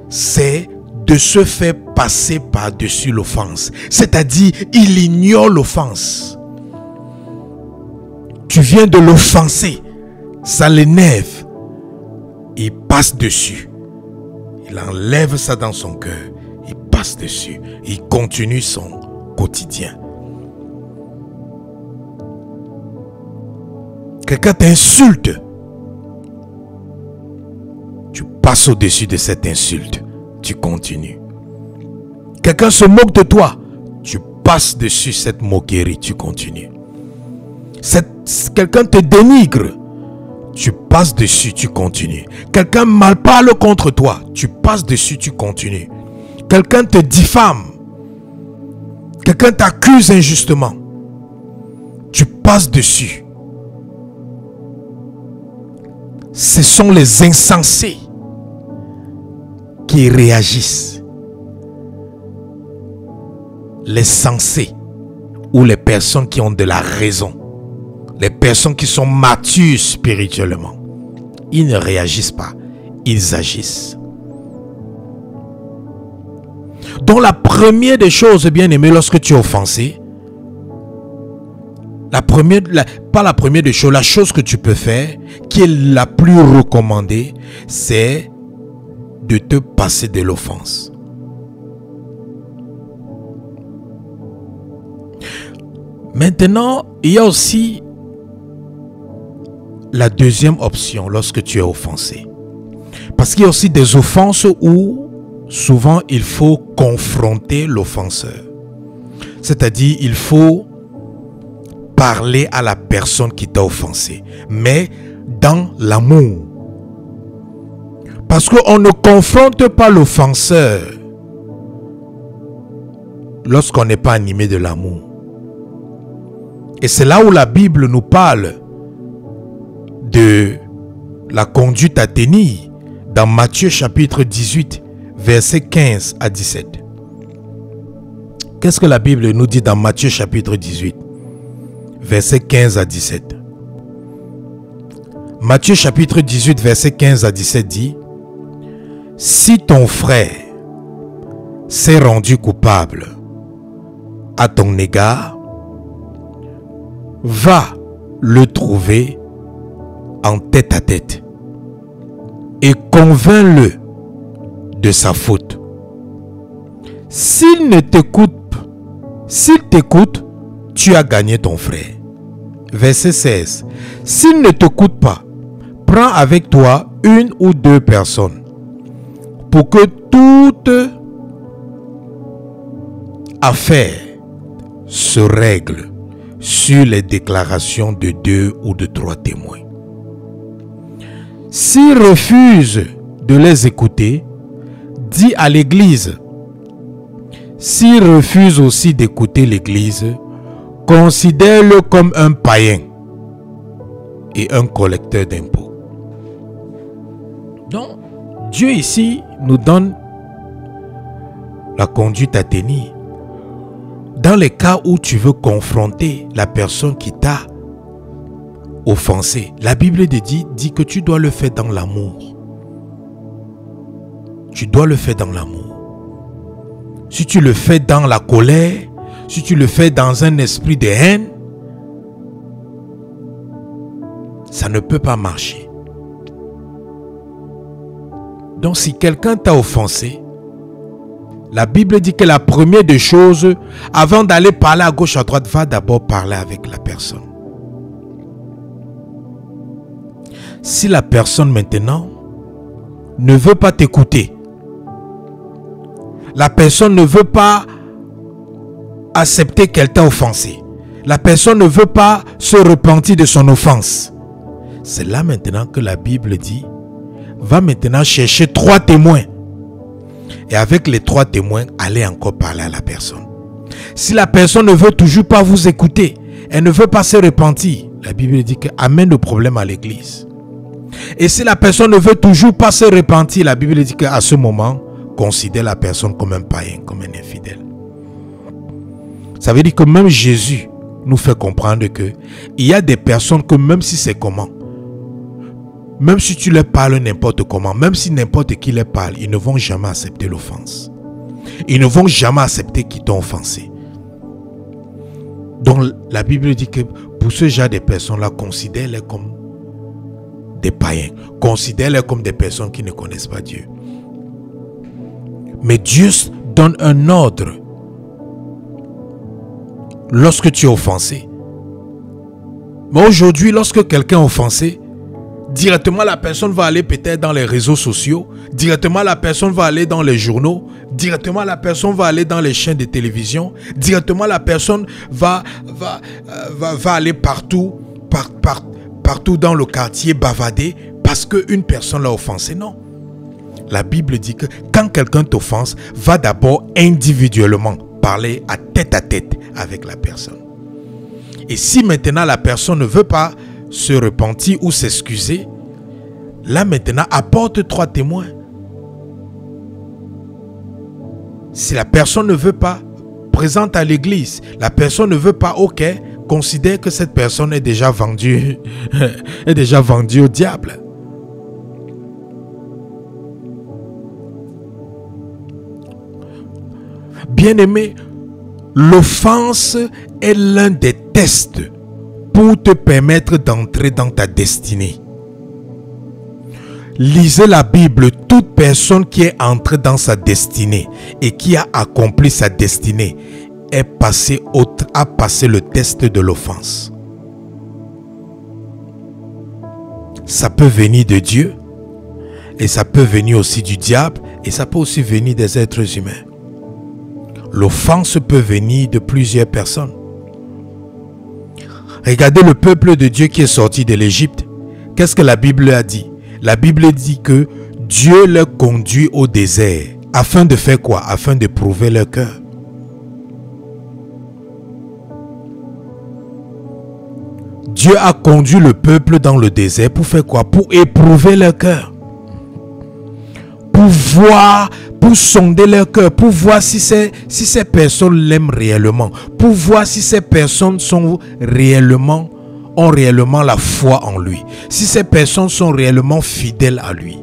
S1: C'est de se faire passer par-dessus l'offense. C'est-à-dire il ignore l'offense. tu viens de l'offenser. Ça l'énerve. Il passe dessus. Il enlève ça dans son cœur. Il passe dessus. Il continue son quotidien. Quelqu'un t'insulte. Tu passes au-dessus de cette insulte. Tu continues. Quelqu'un se moque de toi. Tu passes dessus cette moquerie. Tu continues. Quelqu'un te dénigre. Tu passes dessus, tu continues. Quelqu'un mal parle contre toi. Tu passes dessus, tu continues. Quelqu'un te diffame. Quelqu'un t'accuse injustement. Tu passes dessus. Ce sont les insensés qui réagissent. Les sensés ou les personnes qui ont de la raison. Les personnes qui sont matures spirituellement, ils ne réagissent pas, ils agissent. Donc la première des choses, bien aimé, lorsque tu es offensé, pas la première des choses, la chose que tu peux faire, qui est la plus recommandée, c'est de te passer de l'offense. Maintenant, il y a aussi la deuxième option lorsque tu es offensé. Parce qu'il y a aussi des offenses où souvent il faut confronter l'offenseur. C'est-à-dire il faut parler à la personne qui t'a offensé, mais dans l'amour. Parce qu'on ne confronte pas l'offenseur lorsqu'on n'est pas animé de l'amour. Et c'est là où la Bible nous parle de la conduite à tenir dans Matthieu chapitre 18, versets 15 à 17. Qu'est-ce que la Bible nous dit dans Matthieu chapitre 18, versets 15 à 17? Matthieu chapitre 18, versets 15 à 17 dit: si ton frère s'est rendu coupable à ton égard, va le trouver en tête à tête et convainc-le de sa faute. S'il t'écoute, tu as gagné ton frère. Verset 16. S'il ne t'écoute pas, prends avec toi une ou deux personnes pour que toute affaire se règle sur les déclarations de 2 ou de 3 témoins. S'il refuse de les écouter, dis à l'église. S'il refuse aussi d'écouter l'église, considère-le comme un païen et un collecteur d'impôts. Donc, Dieu ici nous donne la conduite à tenir. Dans les cas où tu veux confronter la personne qui t'a offensé, la Bible dit que tu dois le faire dans l'amour. Tu dois le faire dans l'amour. Si tu le fais dans la colère, si tu le fais dans un esprit de haine, ça ne peut pas marcher. Donc si quelqu'un t'a offensé, la Bible dit que la première des choses, avant d'aller parler à gauche, à droite, va d'abord parler avec la personne. Si la personne maintenant ne veut pas t'écouter, la personne ne veut pas accepter qu'elle t'a offensé, la personne ne veut pas se repentir de son offense, c'est là maintenant que la Bible dit, va maintenant chercher 3 témoins. Et avec les 3 témoins, allez encore parler à la personne. Si la personne ne veut toujours pas vous écouter, elle ne veut pas se repentir, la Bible dit que amène le problème à l'église. Et si la personne ne veut toujours pas se repentir, la Bible dit qu'à ce moment, considère la personne comme un païen, comme un infidèle. Ça veut dire que même Jésus nous fait comprendre que il y a des personnes que même si c'est comment, même si tu leur parles n'importe comment, même si n'importe qui leur parle, ils ne vont jamais accepter l'offense. Ils ne vont jamais accepter qu'ils t'ont offensé. Donc la Bible dit que pour ce genre de personnes-là, considère-les comme des païens. Considère-les comme des personnes qui ne connaissent pas Dieu. Mais Dieu donne un ordre. Lorsque tu es offensé. Mais aujourd'hui, lorsque quelqu'un est offensé, directement la personne va aller peut-être dans les réseaux sociaux, directement la personne va aller dans les journaux, directement la personne va aller dans les chaînes de télévision, directement la personne va aller partout, partout dans le quartier bavader parce qu'une personne l'a offensé. Non. La Bible dit que quand quelqu'un t'offense, va d'abord individuellement parler à tête avec la personne. Et si maintenant la personne ne veut pas se repentir ou s'excuser, là maintenant apporte 3 témoins. Si la personne ne veut pas, présente à l'église. La personne ne veut pas, ok, considère que cette personne est déjà vendue, est déjà vendue au diable. Bien-aimé, l'offense est l'un des tests pour te permettre d'entrer dans ta destinée. Lisez la Bible. Toute personne qui est entrée dans sa destinée et qui a accompli sa destinée a passé le test de l'offense. Ça peut venir de Dieu et ça peut venir aussi du diable et ça peut aussi venir des êtres humains. L'offense peut venir de plusieurs personnes. Regardez le peuple de Dieu qui est sorti de l'Égypte. Qu'est-ce que la Bible a dit? La Bible dit que Dieu leur conduit au désert. Afin de faire quoi? Afin de prouver leur cœur. Dieu a conduit le peuple dans le désert pour faire quoi? Pour éprouver leur cœur. Pour voir, pour sonder leur cœur, pour voir si ces personnes l'aiment réellement, pour voir si ces personnes ont réellement la foi en lui, si ces personnes sont réellement fidèles à lui.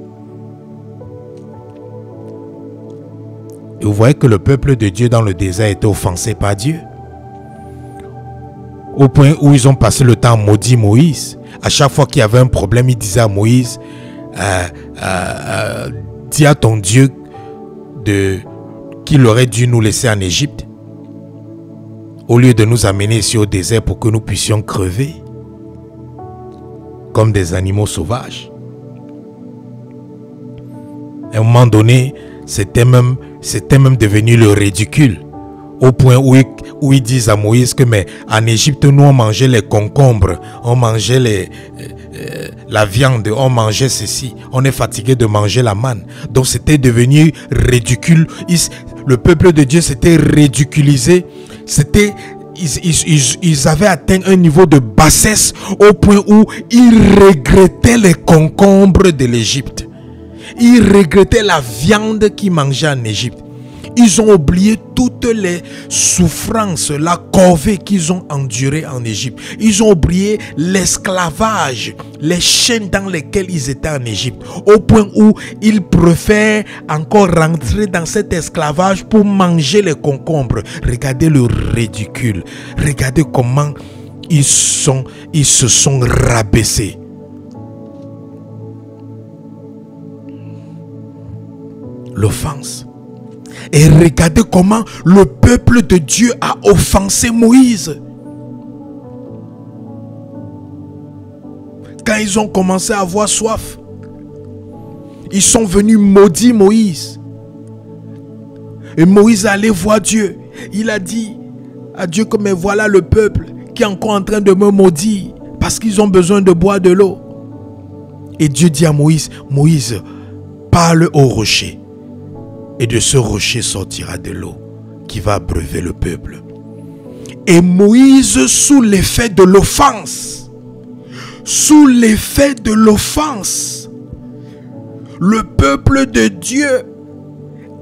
S1: Et vous voyez que le peuple de Dieu dans le désert était offensé par Dieu. Au point où ils ont passé le temps à maudire Moïse. À chaque fois qu'il y avait un problème, ils disaient à Moïse, dis à ton Dieu qu'il aurait dû nous laisser en Égypte au lieu de nous amener ici au désert pour que nous puissions crever comme des animaux sauvages. À un moment donné, c'était même devenu le ridicule, au point où ils disent à Moïse que mais en Égypte nous on mangeait les concombres, on mangeait la viande, on mangeait ceci, on est fatigué de manger la manne. Donc c'était devenu ridicule. Le peuple de Dieu s'était ridiculisé. Ils avaient atteint un niveau de bassesse au point où ils regrettaient les concombres de l'Égypte. Ils regrettaient la viande qu'ils mangeaient en Égypte. Ils ont oublié toutes les souffrances, la corvée qu'ils ont endurée en Égypte. Ils ont oublié l'esclavage, les chaînes dans lesquelles ils étaient en Égypte. Au point où ils préfèrent encore rentrer dans cet esclavage pour manger les concombres. Regardez le ridicule. Regardez comment ils se sont rabaissés. L'offense. Et regardez comment le peuple de Dieu a offensé Moïse. Quand ils ont commencé à avoir soif, ils sont venus maudire Moïse. Et Moïse allait voir Dieu. Il a dit à Dieu que mais voilà le peuple qui est encore en train de me maudire parce qu'ils ont besoin de boire de l'eau. Et Dieu dit à Moïse, Moïse, parle au rocher. Et de ce rocher sortira de l'eau qui va abreuver le peuple. Et Moïse, sous l'effet de l'offense, le peuple de Dieu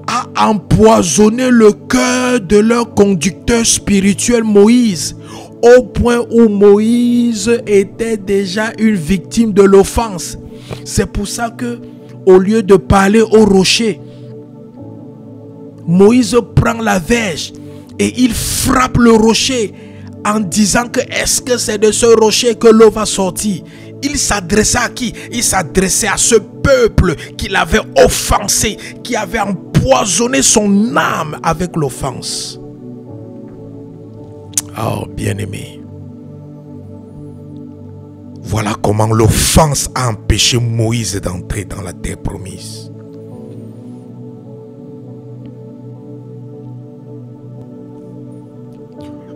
S1: a empoisonné le cœur de leur conducteur spirituel Moïse, au point où Moïse était déjà une victime de l'offense. C'est pour ça que, au lieu de parler au rocher, Moïse prend la verge et il frappe le rocher en disant que est-ce que c'est de ce rocher que l'eau va sortir? Il s'adressait à qui? Il s'adressait à ce peuple qu'il avait offensé, qui avait empoisonné son âme avec l'offense. Oh, bien-aimé. Voilà comment l'offense a empêché Moïse d'entrer dans la terre promise.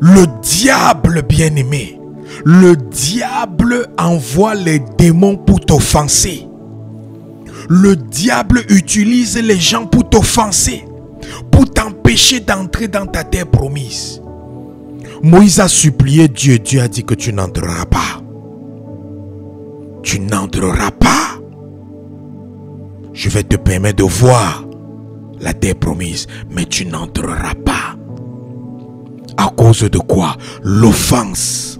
S1: Le diable, bien-aimé, le diable envoie les démons pour t'offenser. Le diable utilise les gens pour t'offenser, pour t'empêcher d'entrer dans ta terre promise. Moïse a supplié Dieu. Dieu a dit que tu n'entreras pas. Tu n'entreras pas. Je vais te permettre de voir la terre promise, mais tu n'entreras pas. À cause de quoi? L'offense.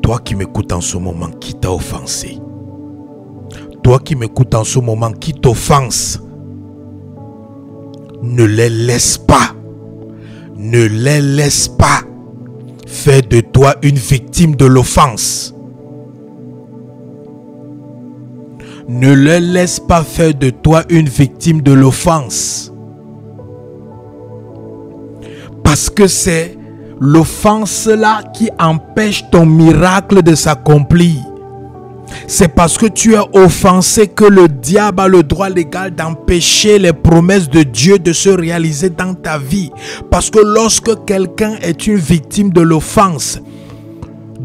S1: Toi qui m'écoutes en ce moment, qui t'a offensé? Toi qui m'écoutes en ce moment, qui t'offense? Ne les laisse pas. Ne les laisse pas faire de toi une victime de l'offense. Ne les laisse pas faire de toi une victime de l'offense. Parce que c'est l'offense là qui empêche ton miracle de s'accomplir. C'est parce que tu es offensé que le diable a le droit légal d'empêcher les promesses de Dieu de se réaliser dans ta vie. Parce que lorsque quelqu'un est une victime de l'offense,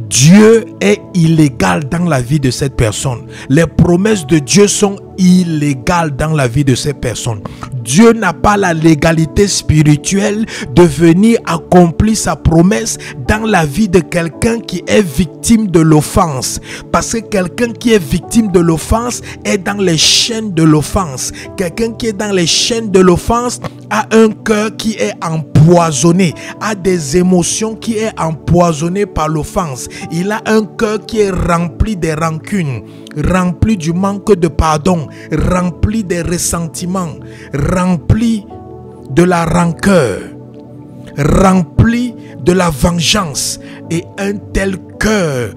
S1: Dieu est illégal dans la vie de cette personne. Les promesses de Dieu sont illégales dans la vie de cette personne. Dieu n'a pas la légalité spirituelle de venir accomplir sa promesse dans la vie de quelqu'un qui est victime de l'offense. Parce que quelqu'un qui est victime de l'offense est dans les chaînes de l'offense. Quelqu'un qui est dans les chaînes de l'offense a un cœur qui est empoisonné, a des émotions qui est empoisonné par l'offense. Il a un cœur qui est rempli des rancunes, rempli du manque de pardon, rempli des ressentiments, rempli de la rancœur, rempli de la vengeance. Et un tel cœur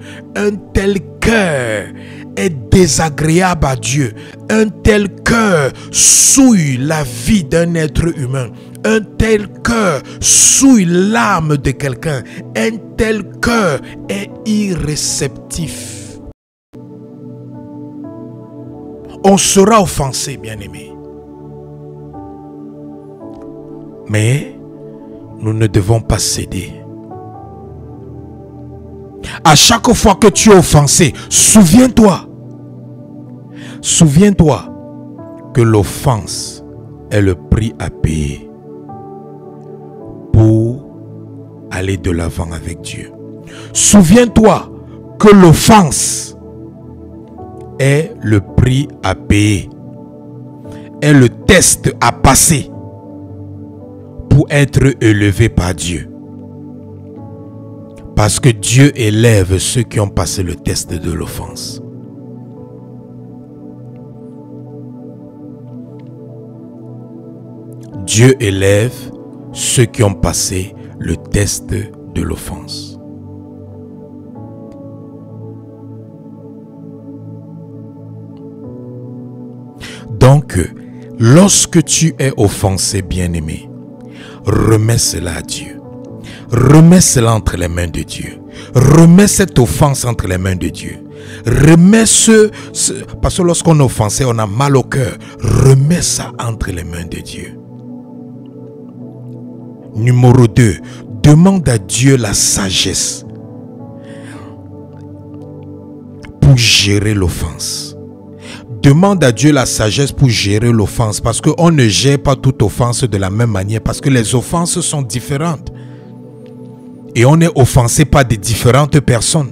S1: est désagréable à Dieu. Un tel cœur souille la vie d'un être humain. Un tel cœur souille l'âme de quelqu'un. Un tel cœur est irréceptif. On sera offensé, bien-aimé. Mais nous ne devons pas céder. À chaque fois que tu es offensé, souviens-toi que l'offense est le prix à payer pour aller de l'avant avec Dieu. Souviens-toi que l'offense est le prix à payer, est le test à passer pour être élevé par Dieu. Parce que Dieu élève ceux qui ont passé le test de l'offense. Dieu élève ceux qui ont passé le test de l'offense. Donc, lorsque tu es offensé, bien-aimé, remets cela à Dieu. Remets cela entre les mains de Dieu. Remets cette offense entre les mains de Dieu. Remets parce que lorsqu'on est offensé, on a mal au cœur. Remets ça entre les mains de Dieu. Numéro 2, demande à Dieu la sagesse pour gérer l'offense. Demande à Dieu la sagesse pour gérer l'offense, parce qu'on ne gère pas toute offense de la même manière, parce que les offenses sont différentes. Et on est offensé par des différentes personnes.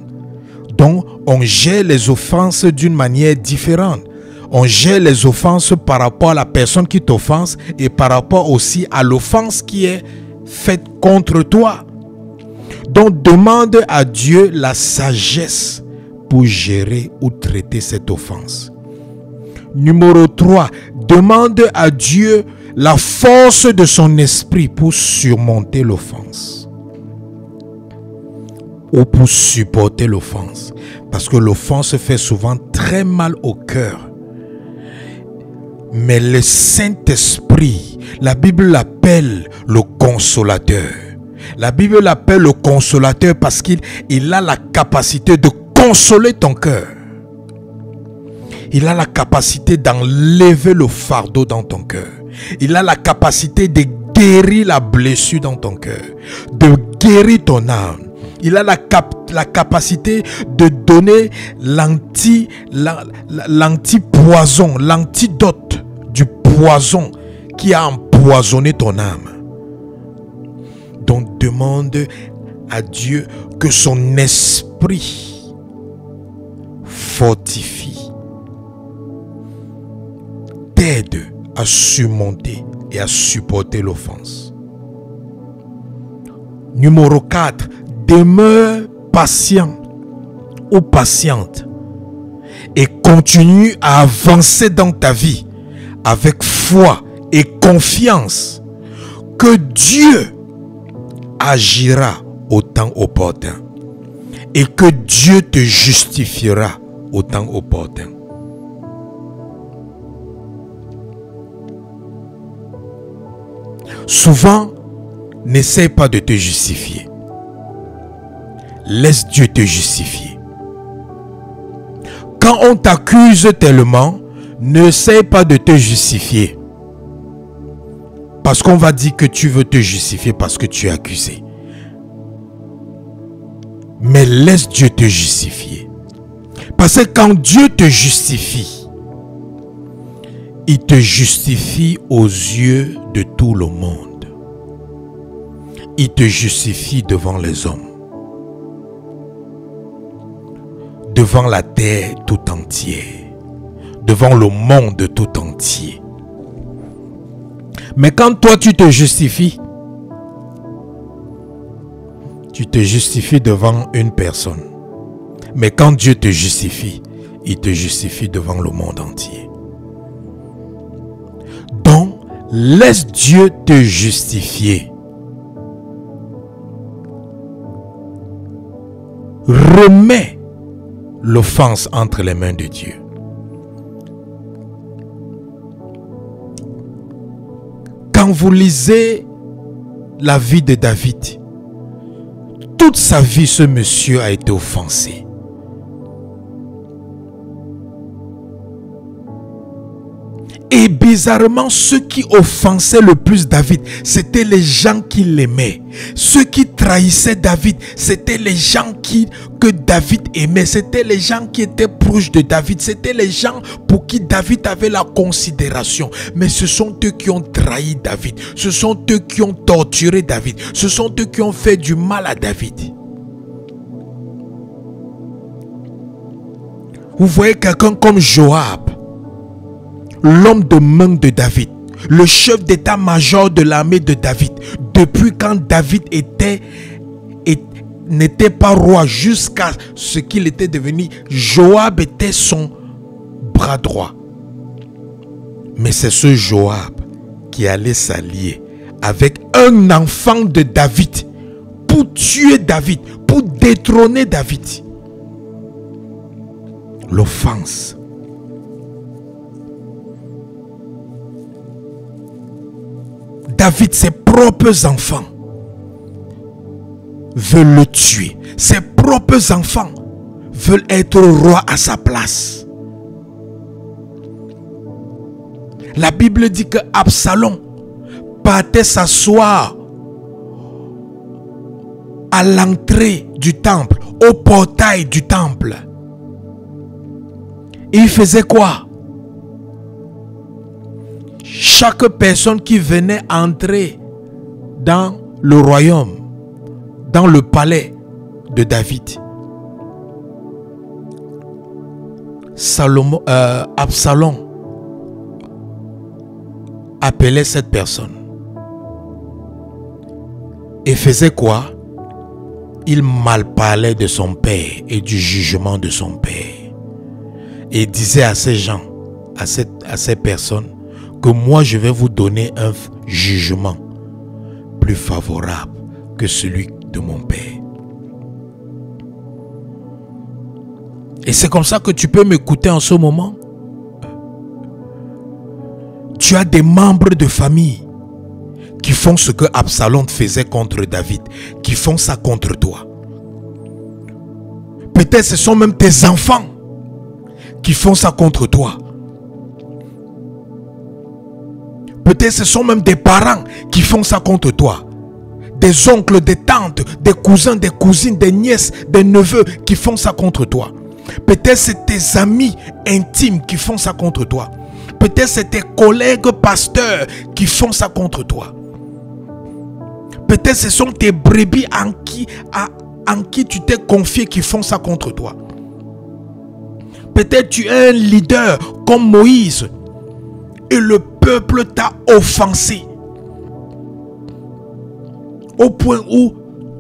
S1: Donc, on gère les offenses d'une manière différente. On gère les offenses par rapport à la personne qui t'offense et par rapport aussi à l'offense qui est faite contre toi. Donc, demande à Dieu la sagesse pour gérer ou traiter cette offense. Numéro 3, demande à Dieu la force de son esprit pour surmonter l'offense. Ou pour supporter l'offense. Parce que l'offense fait souvent très mal au cœur. Mais le Saint-Esprit, la Bible l'appelle le consolateur. La Bible l'appelle le consolateur parce qu'il a la capacité de consoler ton cœur. Il a la capacité d'enlever le fardeau dans ton cœur. Il a la capacité de guérir la blessure dans ton cœur, de guérir ton âme. Il a la capacité de donner l'antipoison, l'antidote du poison qui a empoisonné ton âme. Donc demande à Dieu que son esprit fortifie, t'aide à surmonter et à supporter l'offense. Numéro 4, demeure patient ou patiente et continue à avancer dans ta vie avec foi et confiance que Dieu agira au temps opportun et que Dieu te justifiera au temps opportun. Souvent, n'essaie pas de te justifier. Laisse Dieu te justifier. Quand on t'accuse tellement, n'essaie pas de te justifier. Parce qu'on va dire que tu veux te justifier parce que tu es accusé. Mais laisse Dieu te justifier. Parce que quand Dieu te justifie, il te justifie aux yeux de tout le monde. Il te justifie devant les hommes. Devant la terre tout entière. Devant le monde tout entier. Mais quand toi tu te justifies devant une personne. Mais quand Dieu te justifie, il te justifie devant le monde entier. Donc, laisse Dieu te justifier. Remets l'offense entre les mains de Dieu. Quand vous lisez la vie de David, toute sa vie, ce monsieur a été offensé. Et bizarrement, ceux qui offensaient le plus David, c'était les gens qui l'aimaient. Ceux qui trahissaient David, c'était les gens que David aimait. C'était les gens qui étaient proches de David. C'était les gens pour qui David avait la considération. Mais ce sont eux qui ont trahi David. Ce sont eux qui ont torturé David. Ce sont eux qui ont fait du mal à David. Vous voyez quelqu'un comme Joab, l'homme de main de David, le chef d'état-major de l'armée de David, depuis quand David n'était pas roi jusqu'à ce qu'il était devenu, Joab était son bras droit. Mais c'est ce Joab qui allait s'allier avec un enfant de David pour tuer David, pour détrôner David. L'offense. David, ses propres enfants veulent le tuer. Ses propres enfants veulent être roi à sa place. La Bible dit que Absalom partait s'asseoir à l'entrée du temple, au portail du temple. Et il faisait quoi? Chaque personne qui venait entrer dans le royaume, dans le palais de David, Absalom appelait cette personne et faisait quoi? Il malparlait de son père et du jugement de son père. Et disait à ces gens, à ces personnes, que moi je vais vous donner un jugement plus favorable que celui de mon Père. Et c'est comme ça que tu peux m'écouter en ce moment. Tu as des membres de famille qui font ce que Absalom faisait contre David, qui font ça contre toi. Peut-être ce sont même tes enfants qui font ça contre toi. Peut-être ce sont même des parents qui font ça contre toi. Des oncles, des tantes, des cousins, des cousines, des nièces, des neveux qui font ça contre toi. Peut-être c'est tes amis intimes qui font ça contre toi. Peut-être c'est tes collègues pasteurs qui font ça contre toi. Peut-être ce sont tes brebis en qui tu t'es confié qui font ça contre toi. Peut-être tu es un leader comme Moïse et le peuple t'a offensé au point où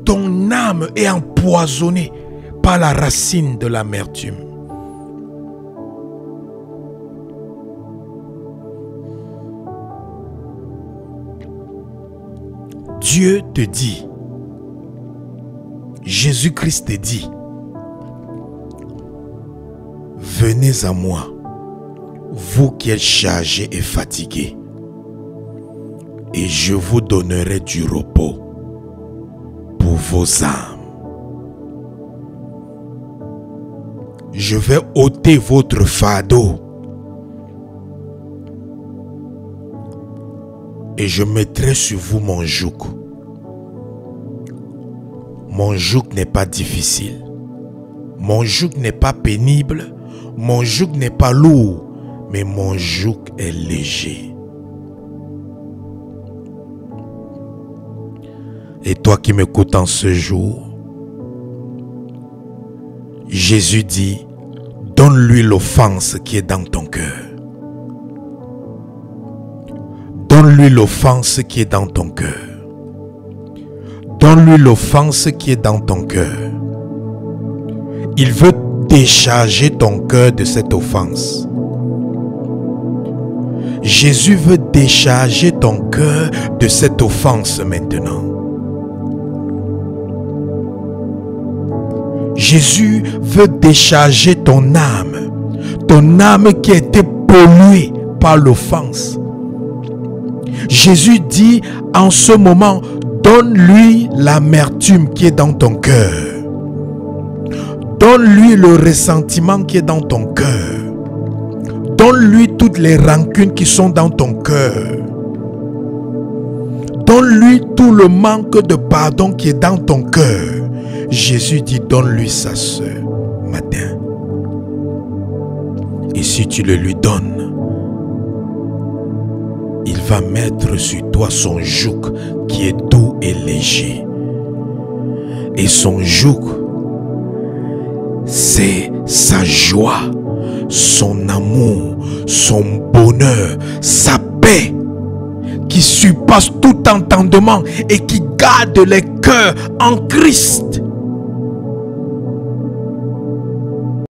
S1: ton âme est empoisonnée par la racine de l'amertume. Dieu te dit, Jésus-Christ te dit, venez à moi, vous qui êtes chargés et fatigués, et je vous donnerai du repos pour vos âmes. Je vais ôter votre fardeau et je mettrai sur vous mon joug. Mon joug n'est pas difficile. Mon joug n'est pas pénible. Mon joug n'est pas lourd. Mais mon joug est léger. Et toi qui m'écoutes en ce jour, Jésus dit, donne-lui l'offense qui est dans ton cœur. Donne-lui l'offense qui est dans ton cœur. Donne-lui l'offense qui est dans ton cœur. Il veut décharger ton cœur de cette offense. Jésus veut décharger ton cœur de cette offense maintenant. Jésus veut décharger ton âme qui a été polluée par l'offense. Jésus dit en ce moment, donne-lui l'amertume qui est dans ton cœur. Donne-lui le ressentiment qui est dans ton cœur. Donne-lui toutes les rancunes qui sont dans ton cœur. Donne-lui tout le manque de pardon qui est dans ton cœur. Jésus dit, donne-lui ça ce matin. Et si tu le lui donnes, il va mettre sur toi son joug qui est doux et léger. Et son joug, c'est sa joie, son amour, son bonheur, sa paix qui surpasse tout entendement et qui garde les cœurs en Christ.